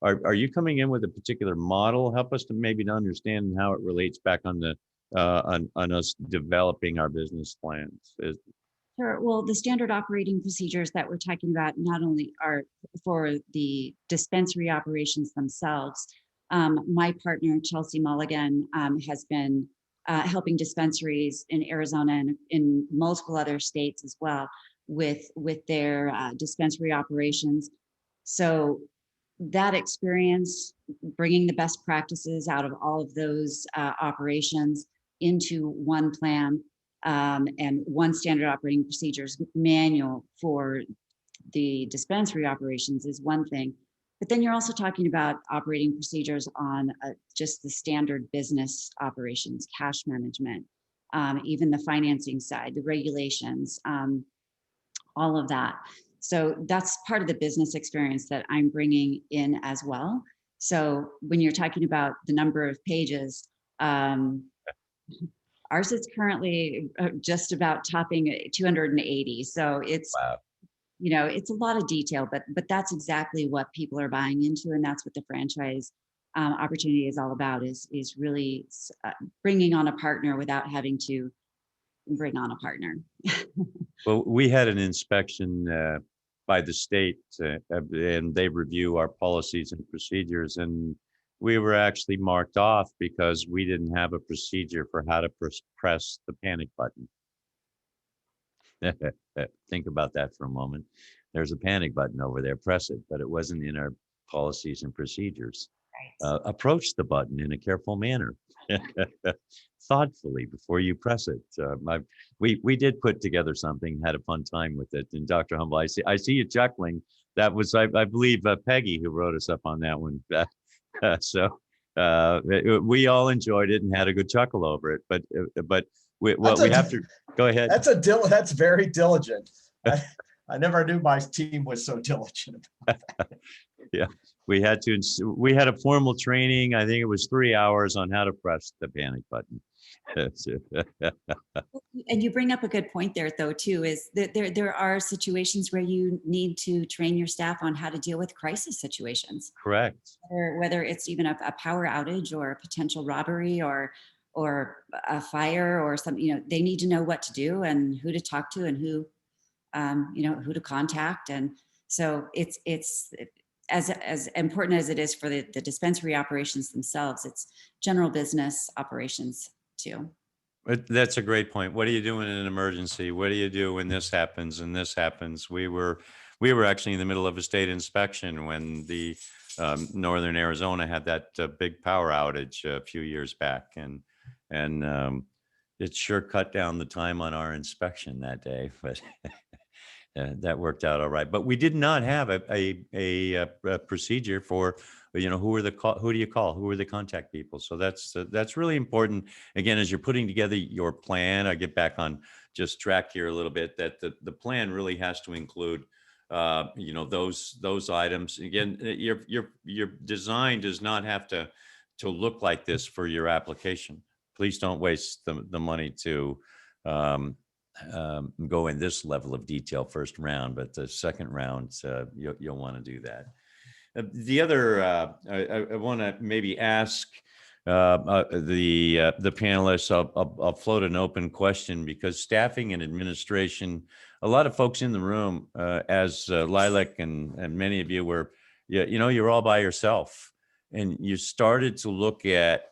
Are you coming in with a particular model? Help us to maybe to understand how it relates back on the on us developing our business plans. Sure. Well, the standard operating procedures that we're talking about not only are for the dispensary operations themselves. My partner, Chelsea Mulligan, has been helping dispensaries in Arizona and in multiple other states as well with their dispensary operations. So that experience, bringing the best practices out of all of those operations into one plan and one standard operating procedures manual for the dispensary operations is one thing. But then you're also talking about operating procedures on just the standard business operations, cash management, even the financing side, the regulations, all of that. So that's part of the business experience that I'm bringing in as well. So when you're talking about the number of pages, ours is currently just about topping 280. So it's, wow. You know, it's a lot of detail, but that's exactly what people are buying into. And that's what the franchise opportunity is all about, is really bringing on a partner without having to bring on a partner. Well, we had an inspection by the state and they review our policies and procedures, and we were actually marked off because we didn't have a procedure for how to press the panic button. Think about that for a moment. There's a panic button over there, press it, but it wasn't in our policies and procedures. Right. Approach the button in a careful manner, thoughtfully before you press it. We did put together something, had a fun time with it. And Dr. Humble, I see you chuckling. That was, I believe, Peggy who wrote us up on that one. So we all enjoyed it and had a good chuckle over it. But we have to go ahead. That's very diligent. I never knew my team was so diligent about that. Yeah, we had a formal training. I think it was 3 hours on how to press the panic button. And you bring up a good point there, though, too, is that there are situations where you need to train your staff on how to deal with crisis situations. Correct. Whether it's even a power outage or a potential robbery or a fire or something, you know, they need to know what to do and who to talk to and who, you know, who to contact. And so it's as important as it is for the dispensary operations themselves, it's general business operations too. But that's a great point. What do you do in an emergency? What do you do when this happens and this happens? We were actually in the middle of a state inspection when the Northern Arizona had that big power outage a few years back, and it sure cut down the time on our inspection that day, but that worked out all right. But we did not have a procedure for, you know, who do you call? Who are the contact people? So that's really important. Again, as you're putting together your plan, I get back on just track here a little bit, that the plan really has to include, you know, those items. Again, your design does not have to look like this for your application. Please don't waste the money to go in this level of detail first round, but the second round, you'll want to do that. The other, I want to maybe ask the panelists, I'll float an open question, because staffing and administration, a lot of folks in the room, as Lilac and many of you were, you know, you're all by yourself, and you started to look at,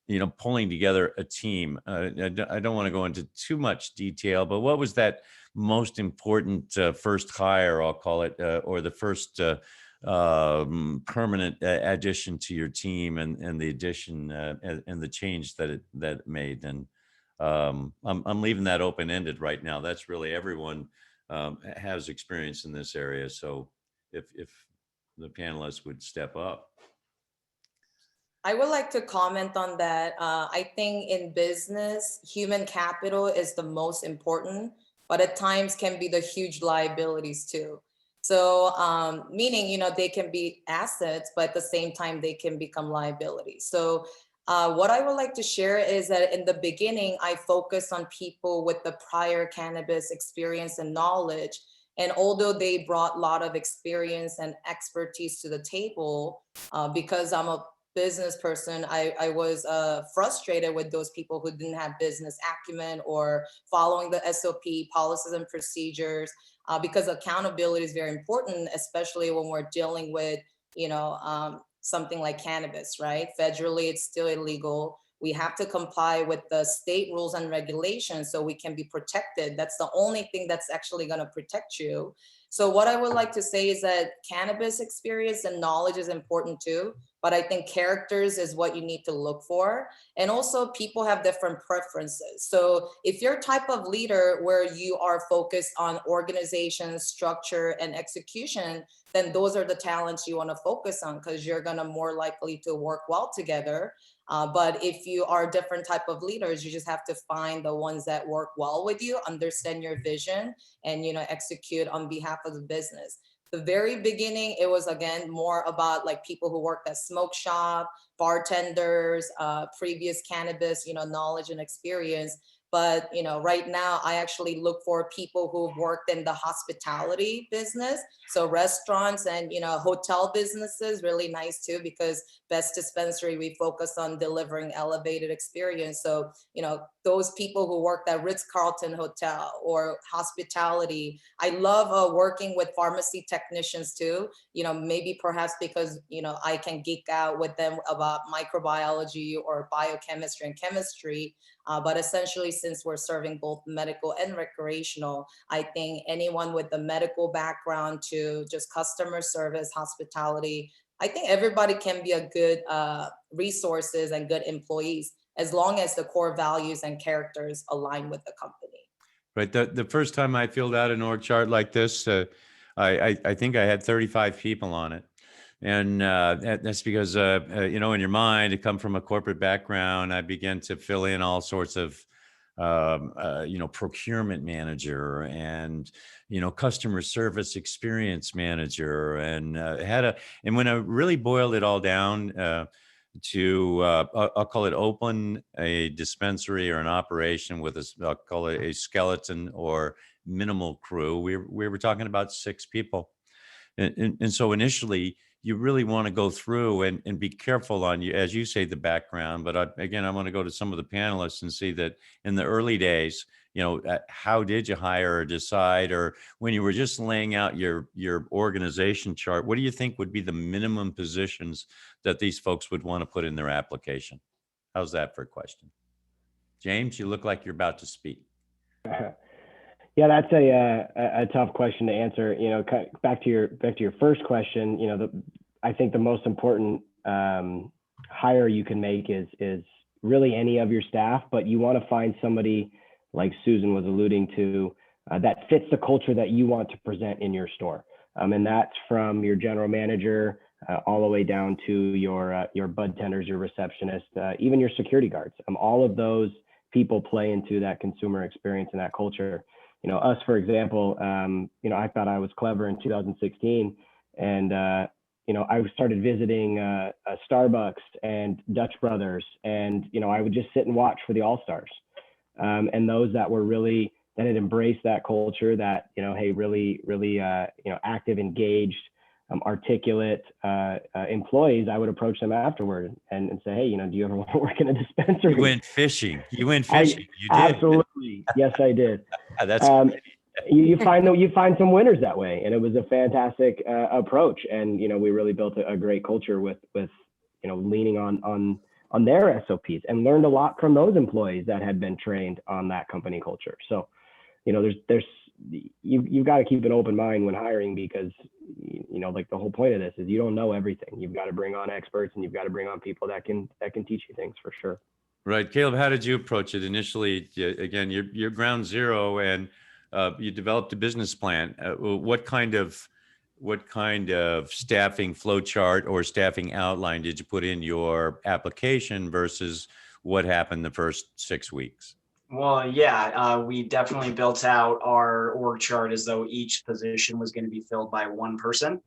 you know, pulling together a team. I don't want to go into too much detail, but what was that most important first hire, I'll call it, or the first permanent addition to your team, and the addition and the change that it made? And I'm leaving that open-ended right now. That's really, everyone has experience in this area. So if the panelists would step up. I would like to comment on that. I think in business, human capital is the most important, but at times can be the huge liabilities too. So meaning, you know, they can be assets, but at the same time, they can become liabilities. So what I would like to share is that in the beginning, I focused on people with the prior cannabis experience and knowledge. And although they brought a lot of experience and expertise to the table, because I'm a business person, I was frustrated with those people who didn't have business acumen or following the SOP policies and procedures, because accountability is very important, especially when we're dealing with, you know, something like cannabis, right? Federally, it's still illegal. We have to comply with the state rules and regulations so we can be protected. That's the only thing that's actually going to protect you. So what I would like to say is that cannabis experience and knowledge is important too, but I think characters is what you need to look for. And also people have different preferences. So if you're a type of leader where you are focused on organization, structure, and execution, then those are the talents you want to focus on, because you're going to more likely to work well together. But if you are different type of leaders, you just have to find the ones that work well with you, understand your vision, and, you know, execute on behalf of the business. The very beginning, it was, again, more about like people who worked at smoke shop, bartenders, previous cannabis, you know, knowledge and experience. But, you know, right now I actually look for people who've worked in the hospitality business. So restaurants and, you know, hotel businesses, really nice too, because Best Dispensary, we focus on delivering elevated experience. So, you know, those people who worked at Ritz-Carlton Hotel or hospitality. I love working with pharmacy technicians too, you know, maybe perhaps because, you know, I can geek out with them about microbiology or biochemistry and chemistry. But essentially, since we're serving both medical and recreational, I think anyone with the medical background to just customer service, hospitality, I think everybody can be a good resources and good employees, as long as the core values and characters align with the company. Right. The first time I filled out an org chart like this, I think I had 35 people on it. And that's because, you know, in your mind, to come from a corporate background, I began to fill in all sorts of, you know, procurement manager and, you know, customer service experience manager, and and when I really boiled it all down to, I'll call it open a dispensary or an operation with I'll call it a skeleton or minimal crew, we were talking about 6 people. And so initially, you really want to go through and be careful on, you, as you say, the background. But again, I want to go to some of the panelists and see that in the early days, how did you hire or decide, or when you were just laying out your organization chart, what do you think would be the minimum positions that these folks would want to put in their application? How's that for a question? James, you look like you're about to speak. Yeah, that's a tough question to answer. Back to your first question. I think the most important hire you can make is really any of your staff, but you want to find somebody like Susan was alluding to that fits the culture that you want to present in your store, and that's from your general manager all the way down to your bud tenders, your receptionists, even your security guards. All of those people play into that consumer experience and that culture. Us, for example, I thought I was clever in 2016, and I started visiting Starbucks and Dutch Brothers, and I would just sit and watch for the All-Stars, and those that were really that had embraced that culture, that hey, really active, engaged, articulate employees. I would approach them afterward and say, hey, do you ever want to work in a dispensary? You went fishing. You did. Absolutely. Yes, I did. That's you find some winners that way, and it was a fantastic approach. And we really built a great culture with leaning on their SOPs, and learned a lot from those employees that had been trained on that company culture. So you've got to keep an open mind when hiring, because like the whole point of this is you don't know everything. You've got to bring on experts, and you've got to bring on people that can teach you things, for sure. Right. Caleb, how did you approach it initially? Again, you're ground zero, and you developed a business plan. What kind of staffing flow chart or staffing outline did you put in your application versus what happened the first 6 weeks? Well, yeah, we definitely built out our org chart as though each position was going to be filled by one person.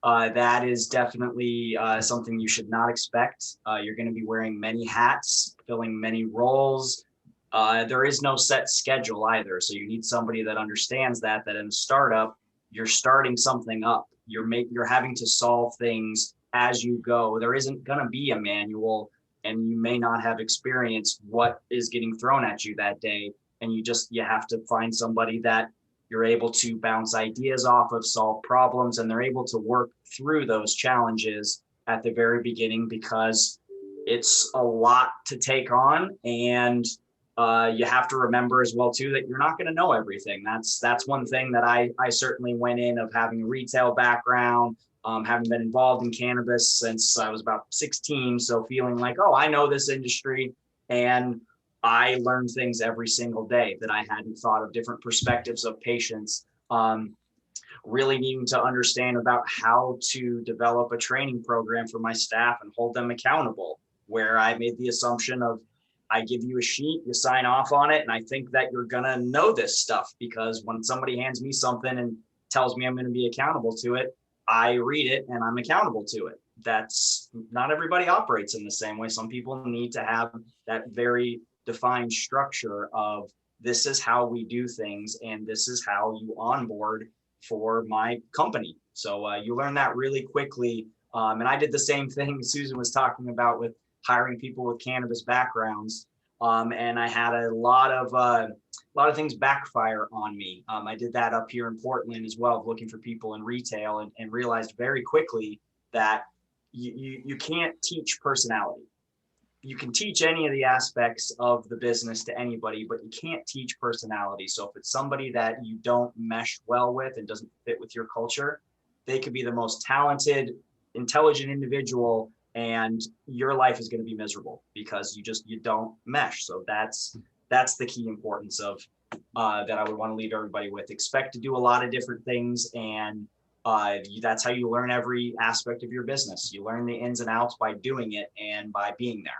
That is definitely something you should not expect. You're going to be wearing many hats, filling many roles. There is no set schedule either. So you need somebody that understands that in a startup, you're starting something up. You're having to solve things as you go. There isn't going to be a manual, and you may not have experienced what is getting thrown at you that day. And you have to find somebody that you're able to bounce ideas off of, solve problems, and they're able to work through those challenges at the very beginning, because it's a lot to take on. And you have to remember as well too that you're not going to know everything. That's one thing that I certainly went in, of having a retail background, having been involved in cannabis since I was about 16. So feeling like, oh, I know this industry, and I learned things every single day that I hadn't thought of, different perspectives of patients, really needing to understand about how to develop a training program for my staff and hold them accountable, where I made the assumption of, I give you a sheet, you sign off on it, and I think that you're gonna know this stuff, because when somebody hands me something and tells me I'm gonna be accountable to it, I read it and I'm accountable to it. That's not everybody operates in the same way. Some people need to have that very defined structure of, this is how we do things, and this is how you onboard for my company. So you learn that really quickly. And I did the same thing Susan was talking about with hiring people with cannabis backgrounds. And I had a lot of things backfire on me. I did that up here in Portland as well, looking for people in retail, and realized very quickly that you can't teach personality. You can teach any of the aspects of the business to anybody, but you can't teach personality. So if it's somebody that you don't mesh well with and doesn't fit with your culture, they could be the most talented, intelligent individual, and your life is going to be miserable because you don't mesh. So that's the key importance of that I would want to leave everybody with. Expect to do a lot of different things, and that's how you learn every aspect of your business. You learn the ins and outs by doing it and by being there.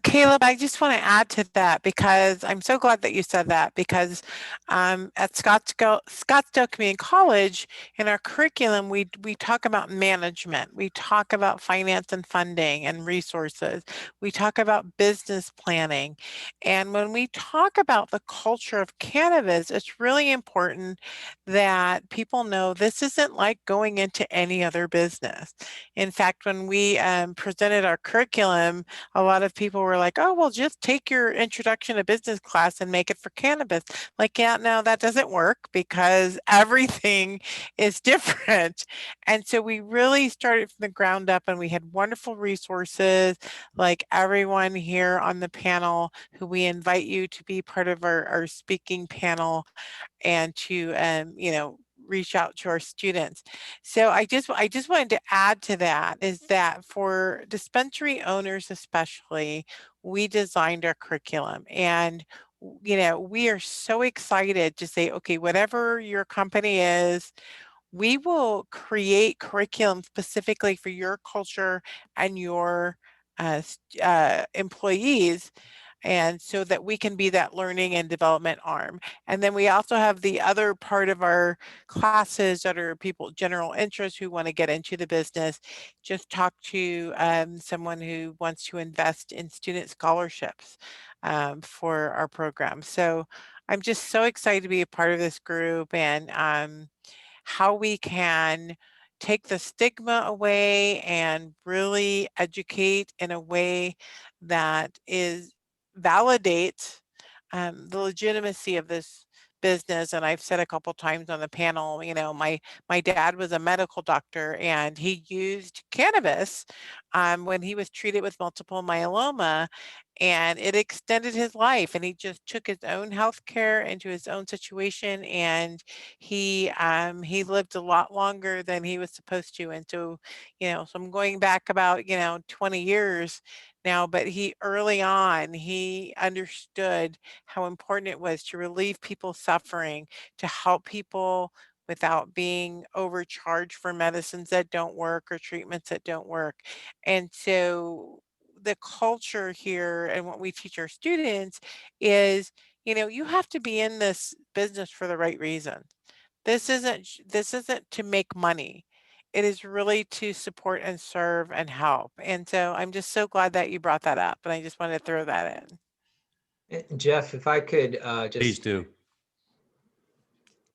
Caleb, I just want to add to that, because I'm so glad that you said that, because at Scottsdale Community College, in our curriculum, we talk about management. We talk about finance and funding and resources. We talk about business planning. And when we talk about the culture of cannabis, it's really important that people know this isn't like going into any other business. In fact, when we presented our curriculum, a lot lot of people were like, oh, well, just take your introduction to business class and make it for cannabis. Like, yeah, no, that doesn't work because everything is different. And so we really started from the ground up, and we had wonderful resources like everyone here on the panel, who we invite you to be part of our speaking panel and to, reach out to our students. So I just wanted to add to that is that for dispensary owners especially, we designed our curriculum, and we are so excited to say, okay, whatever your company is, we will create curriculum specifically for your culture and your employees, and so that we can be that learning and development arm. And then we also have the other part of our classes that are people general interest who want to get into the business. Just talk to someone who wants to invest in student scholarships for our program. So I'm just so excited to be a part of this group, and how we can take the stigma away and really educate in a way that validates the legitimacy of this business. And I've said a couple times on the panel, my dad was a medical doctor, and he used cannabis when he was treated with multiple myeloma, and it extended his life, and he just took his own health care into his own situation, and he lived a lot longer than he was supposed to. And so, so I'm going back about 20 years now, but he early on, he understood how important it was to relieve people's suffering, to help people without being overcharged for medicines that don't work or treatments that don't work. And so the culture here and what we teach our students is, you have to be in this business for the right reason. This isn't to make money. It is really to support and serve and help. And so I'm just so glad that you brought that up, and I just wanted to throw that in. Jeff, if I could Please do.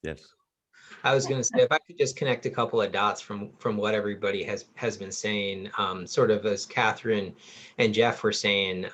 Yes. I was going to say, if I could just connect a couple of dots from what everybody has been saying, sort of as Catherine and Jeff were saying,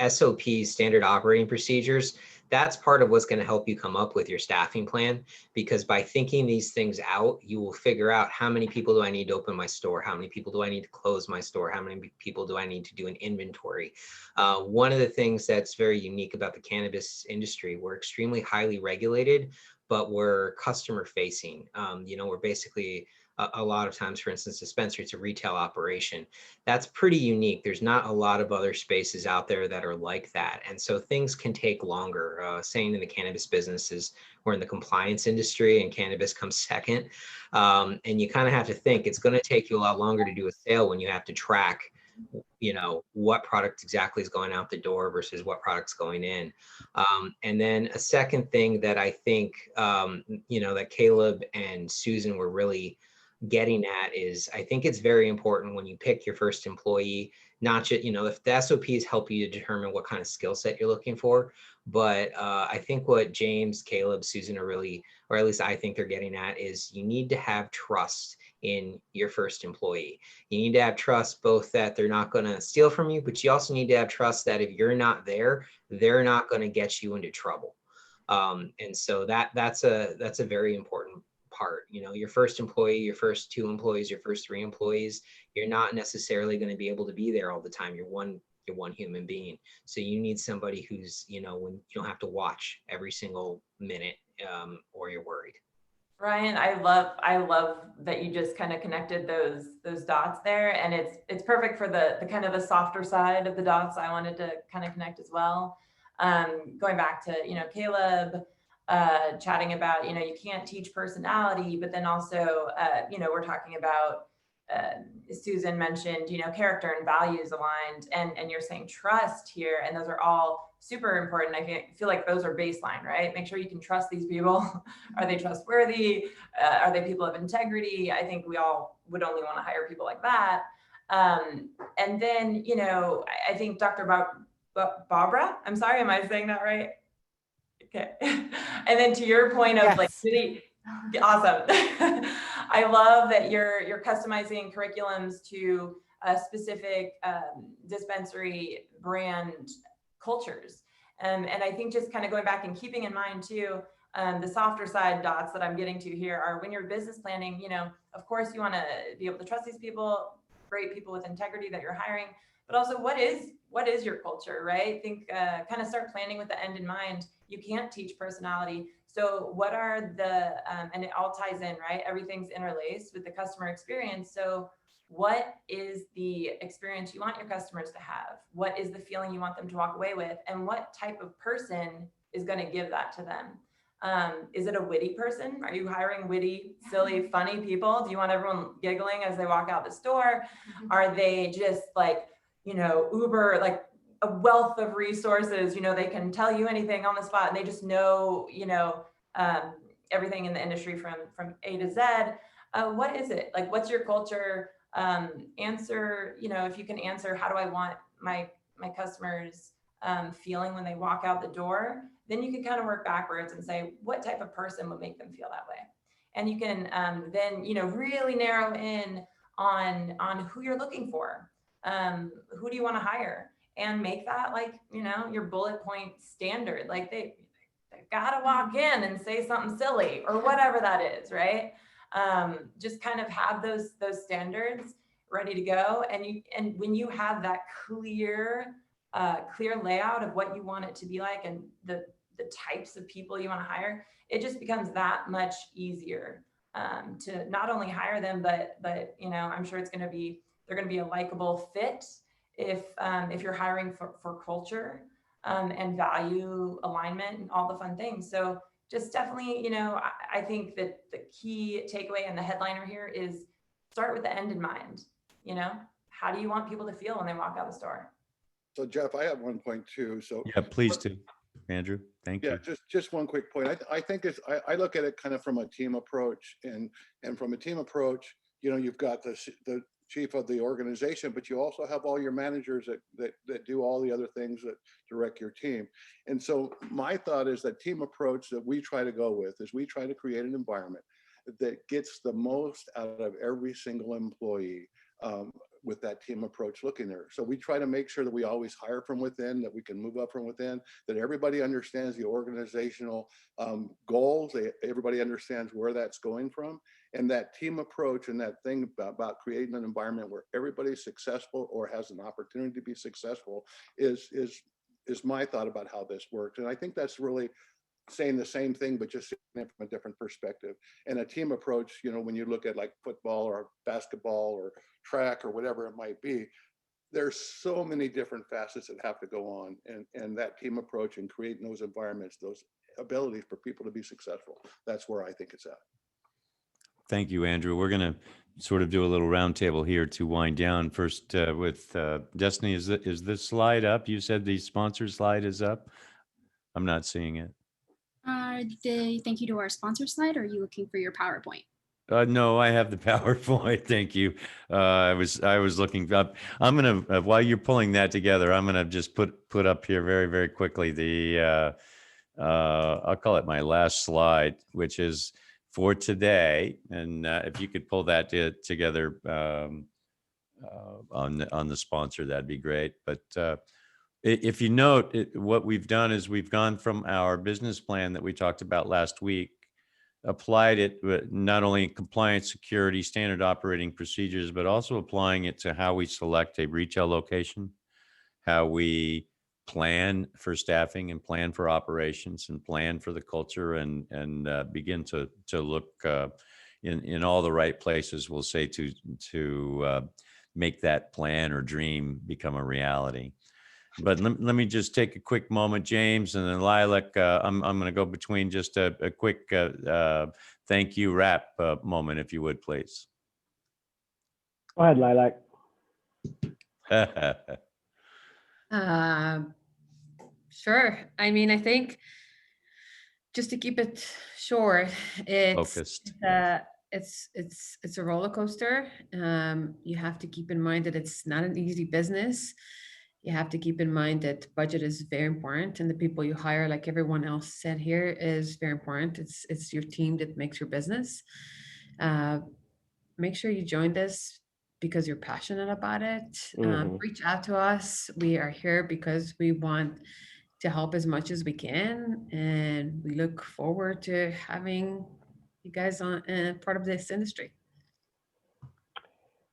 SOPs, standard operating procedures, that's part of what's going to help you come up with your staffing plan, because by thinking these things out, you will figure out how many people do I need to open my store? How many people do I need to close my store? How many people do I need to do an inventory? One of the things that's very unique about the cannabis industry, we're extremely highly regulated, but we're customer facing. We're basically a lot of times, for instance, dispensary, it's a retail operation. That's pretty unique. There's not a lot of other spaces out there that are like that. And so things can take longer. Saying in the cannabis business is we're in the compliance industry and cannabis comes second. And you kind of have to think it's going to take you a lot longer to do a sale when you have to track what product exactly is going out the door versus what product's going in. And then a second thing that I think, that Caleb and Susan were really getting at is, I think it's very important when you pick your first employee, not just, if the SOPs help you to determine what kind of skill set you're looking for, but I think what James, Caleb, Susan are really, or at least I think they're getting at, is you need to have trust in your first employee. You need to have trust both that they're not going to steal from you, but you also need to have trust that if you're not there, they're not going to get you into trouble. And so that's a very important part. Your first employee, your first 2 employees, your first 3 employees, you're not necessarily going to be able to be there all the time. You're one human being. So you need somebody who's, when you don't have to watch every single minute or you're worried. Ryan, I love that you just kind of connected those dots there, and it's perfect for the kind of the softer side of the dots I wanted to kind of connect as well. Going back to Caleb chatting about you can't teach personality, but then also we're talking about Susan mentioned character and values aligned, and you're saying trust here, and those are all super important. I feel like those are baseline, right? Make sure you can trust these people. Are they trustworthy? Are they people of integrity? I think we all would only want to hire people like that. And then, I think Dr. Barbara, I'm sorry, am I saying that right? Okay. And then to your point of awesome. I love that you're customizing curriculums to specific dispensary brand cultures. And I think just kind of going back and keeping in mind too, the softer side dots that I'm getting to here are when you're business planning, you know, of course you want to be able to trust these people, great people with integrity that you're hiring, but also what is your culture, right? Think, kind of start planning with the end in mind. You can't teach personality. So what are the, and it all ties in, right? Everything's interlaced with the customer experience. So what is the experience you want your customers to have? What is the feeling you want them to walk away with? And what type of person is going to give that to them? Is it a witty person? Are you hiring witty, silly, funny people? Do you want everyone giggling as they walk out the store? Are they just like, you know, uber, like a wealth of resources, you know, they can tell you anything on the spot and they just know, you know, everything in the industry from A to Z. What is it? Like, what's your culture? Answer, you know, if you can answer, how do I want my customers feeling when they walk out the door? Then you can kind of work backwards and say, what type of person would make them feel that way? And you can then, you know, really narrow in on who you're looking for. Who do you want to hire? And make that, like, you know, your bullet point standard. Like they've got to walk in and say something silly or whatever that is, right? Just kind of have those standards ready to go. And when you have that clear layout of what you want it to be like and the types of people you want to hire, it just becomes that much easier to not only hire them, but you know, I'm sure they're going to be a likable fit if you're hiring for culture and value alignment and all the fun things. So just definitely, you know, I think that the key takeaway and the headliner here is start with the end in mind. You know, how do you want people to feel when they walk out the store? So Jeff, I have one point too. So yeah, please do, Andrew. Thank you. Yeah, just one quick point. I think I look at it kind of from a team approach, and from a team approach, you know, you've got the chief of the organization, but you also have all your managers that do all the other things that direct your team. And so my thought is that team approach that we try to go with is we try to create an environment that gets the most out of every single employee with that team approach looking there. So we try to make sure that we always hire from within, that we can move up from within, that everybody understands the organizational goals, everybody understands where that's going from. And that team approach and that thing about creating an environment where everybody's successful or has an opportunity to be successful is my thought about how this works. And I think that's really saying the same thing, but just from a different perspective. And a team approach, you know, when you look at like football or basketball or track or whatever it might be, there's so many different facets that have to go on. And that team approach and creating those environments, those abilities for people to be successful, that's where I think it's at. Thank you, Andrew. We're going to sort of do a little roundtable here to wind down. First with Destiny, is this slide up? You said the sponsor slide is up. I'm not seeing it. Thank you to our sponsor slide, or are you looking for your PowerPoint? No, I have the PowerPoint. Thank you. I was looking up. I'm gonna while you're pulling that together, I'm gonna just put up here very, very quickly the I'll call it my last slide, which is for today. And if you could pull that together on the sponsor, that'd be great. But if you note, what we've done is we've gone from our business plan that we talked about last week, applied it not only in compliance, security, standard operating procedures, but also applying it to how we select a retail location, how we plan for staffing and plan for operations and plan for the culture and begin to look in all the right places, we'll say, to make that plan or dream become a reality. But let me just take a quick moment, James, and then Lilac. I'm going to go between just a quick thank you wrap moment, if you would, please. Go ahead, Lilac. Sure. I mean, I think just to keep it short, Focused. It's a roller coaster. You have to keep in mind that it's not an easy business. You have to keep in mind that budget is very important, and the people you hire, like everyone else said here, is very important. It's your team that makes your business. Make sure you join this because you're passionate about it, Mhm. reach out to us. We are here because we want to help as much as we can, and we look forward to having you guys on part of this industry.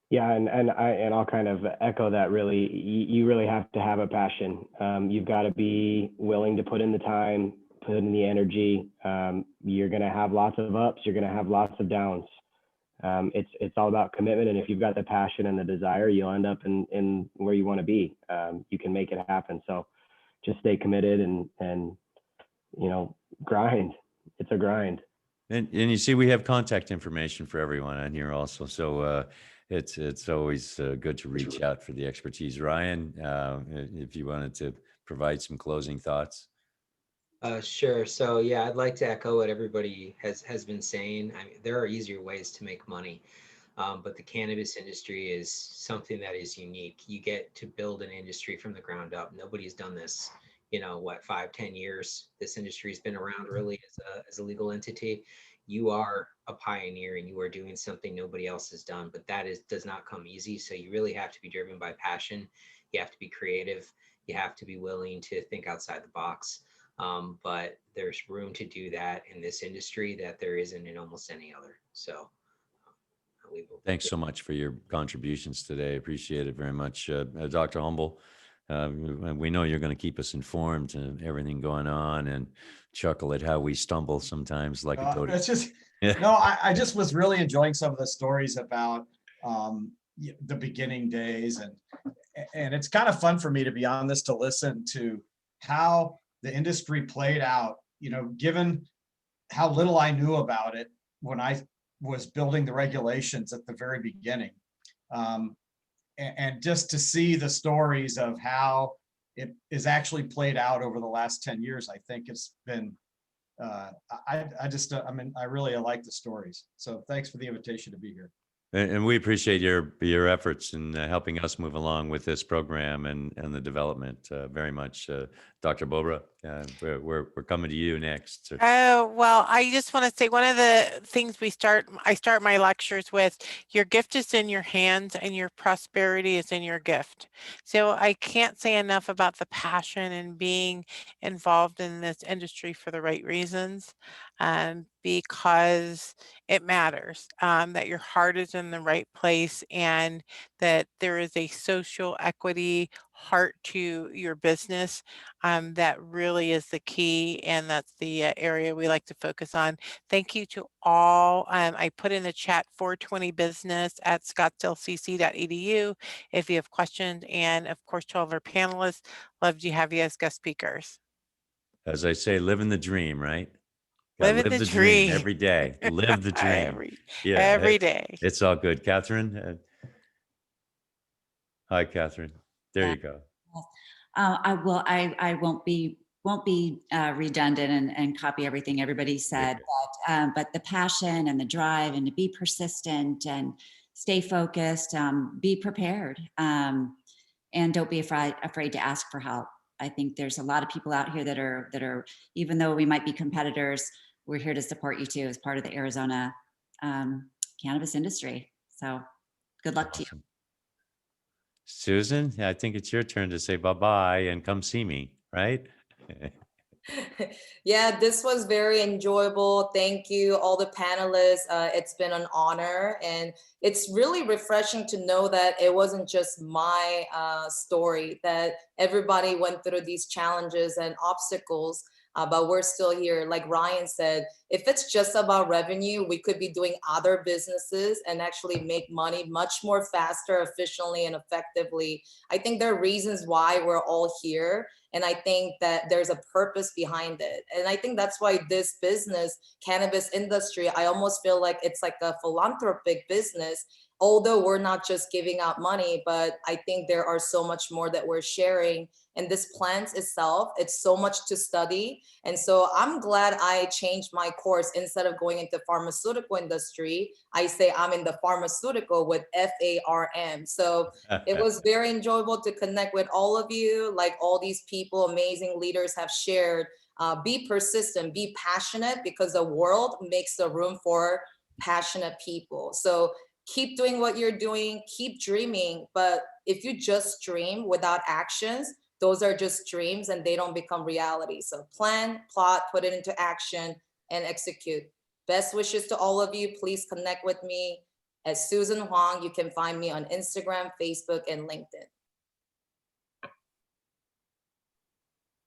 Yeah, and I'll kind of echo that. Really, you really have to have a passion. You've got to be willing to put in the time, put in the energy. You're going to have lots of ups. You're going to have lots of downs. It's all about commitment, and if you've got the passion and the desire, you'll end up in where you want to be. You can make it happen. So just stay committed and grind. It's a grind. And you see, we have contact information for everyone on here also. So it's always good to reach out for the expertise. Ryan, if you wanted to provide some closing thoughts. Sure. So yeah, I'd like to echo what everybody has been saying. I mean, there are easier ways to make money, but the cannabis industry is something that is unique. You get to build an industry from the ground up. Nobody's done this, 5-10 years. This industry's been around really as a legal entity. You are a pioneer and you are doing something nobody else has done, but does not come easy. So you really have to be driven by passion. You have to be creative. You have to be willing to think outside the box. But there's room to do that in this industry that there isn't in almost any other. So thanks so much for your contributions today. Appreciate it very much. Dr. Humble, we know you're going to keep us informed and everything going on, and chuckle at how we stumble sometimes like a toad. It's just, no, I just was really enjoying some of the stories about the beginning days. And it's kind of fun for me, to be honest, to listen to how the industry played out, given how little I knew about it when I was building the regulations at the very beginning. And just to see the stories of how it is actually played out over the last 10 years, I think it's been, I really like the stories. So thanks for the invitation to be here. And we appreciate your efforts in helping us move along with this program and the development very much. Dr. Bobra, we're coming to you next. Oh, well, I just want to say one of the things I start my lectures with, your gift is in your hands and your prosperity is in your gift. So I can't say enough about the passion and being involved in this industry for the right reasons, because it matters, that your heart is in the right place and that there is a social equity heart to your business. That really is the key, and that's the area we like to focus on. Thank you to all. I put in the chat 420business@scottsdalecc.edu if you have questions, and of course to all of our panelists, love to have you as guest speakers. As I say, living the dream, right? Live the dream every day. Live the dream. every day. It's all good. Catherine. Hi, Catherine. There you go. I won't be redundant and copy everything everybody said, but the passion and the drive and to be persistent and stay focused, be prepared, and don't be afraid to ask for help. I think there's a lot of people out here that are, even though we might be competitors, we're here to support you too as part of the Arizona cannabis industry. So good luck to you. Susan, I think it's your turn to say bye-bye and come see me, right? Yeah, this was very enjoyable. Thank you, all the panelists. It's been an honor, and it's really refreshing to know that it wasn't just my story, that everybody went through these challenges and obstacles, but we're still here. Like Ryan said, if it's just about revenue, we could be doing other businesses and actually make money much more faster, efficiently, and effectively. I think there are reasons why we're all here. And I think that there's a purpose behind it. And I think that's why this business, cannabis industry, I almost feel like it's like a philanthropic business, although we're not just giving out money, but I think there are so much more that we're sharing. And this plant itself, it's so much to study. And so I'm glad I changed my course. Instead of going into pharmaceutical industry, I say I'm in the pharmaceutical with FARM. So it was very enjoyable to connect with all of you. Like all these people, amazing leaders have shared. Be persistent, be passionate, because the world makes the room for passionate people. So keep doing what you're doing, keep dreaming. But if you just dream without actions, those are just dreams and they don't become reality. So plan, plot, put it into action, and execute. Best wishes to all of you. Please connect with me at Susan Huang. You can find me on Instagram, Facebook, and LinkedIn.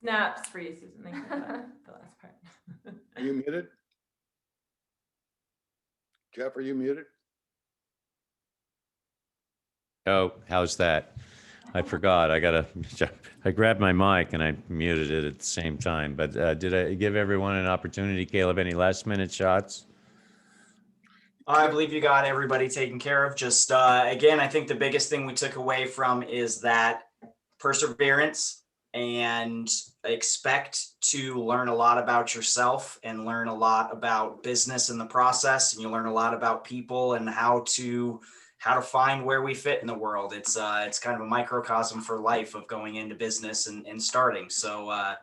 Snaps for you, Susan. Thank you for that, the last part. Are you muted? Jeff, are you muted? Oh, how's that? I forgot. I grabbed my mic and I muted it at the same time. But did I give everyone an opportunity? Caleb, any last minute shots? I believe you got everybody taken care of. Just again, I think the biggest thing we took away from is that perseverance, and expect to learn a lot about yourself and learn a lot about business in the process. And you learn a lot about people and how to find where we fit in the world. It's kind of a microcosm for life of going into business and starting. So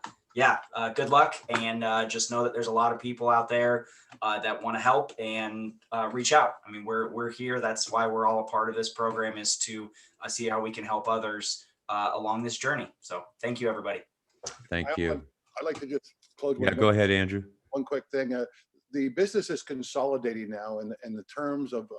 good luck, and just know that there's a lot of people out there that want to help, and reach out. I mean, we're here. That's why we're all a part of this program, is to see how we can help others along this journey. So thank you, everybody. Thank you. I'd like to just close. Yeah, go ahead, Andrew. One quick thing. The business is consolidating now, and the terms of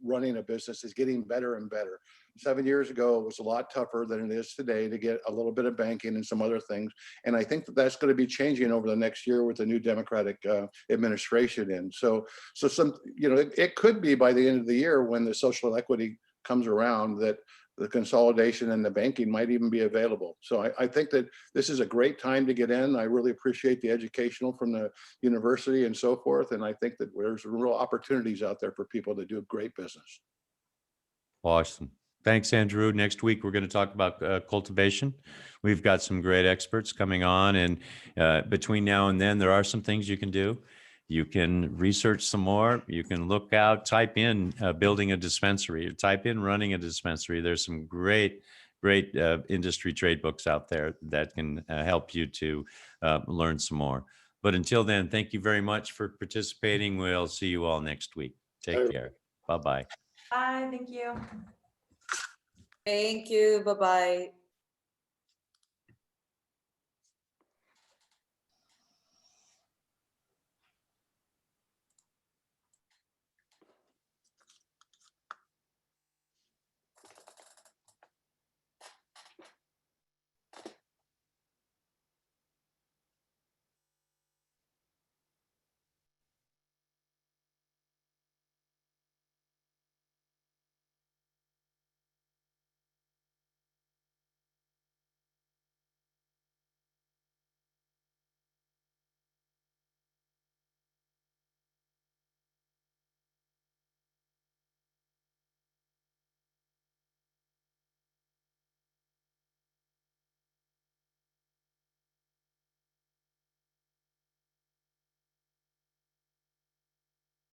running a business is getting better and better. 7 years ago, it was a lot tougher than it is today to get a little bit of banking and some other things. And I think that that's going to be changing over the next year with the new Democratic administration in. So some, it could be by the end of the year, when the social equity comes around, that the consolidation and the banking might even be available. So I think that this is a great time to get in. I really appreciate the educational from the university and so forth. And I think that there's real opportunities out there for people to do great business. Awesome. Thanks, Andrew. Next week, we're going to talk about cultivation. We've got some great experts coming on. And between now and then, there are some things you can do. You can research some more. You can look out, type in building a dispensary, or type in running a dispensary. There's some great industry trade books out there that can help you to learn some more. But until then, thank you very much for participating. We'll see you all next week. Take care. Bye-bye. Bye, thank you. Thank you. Bye-bye.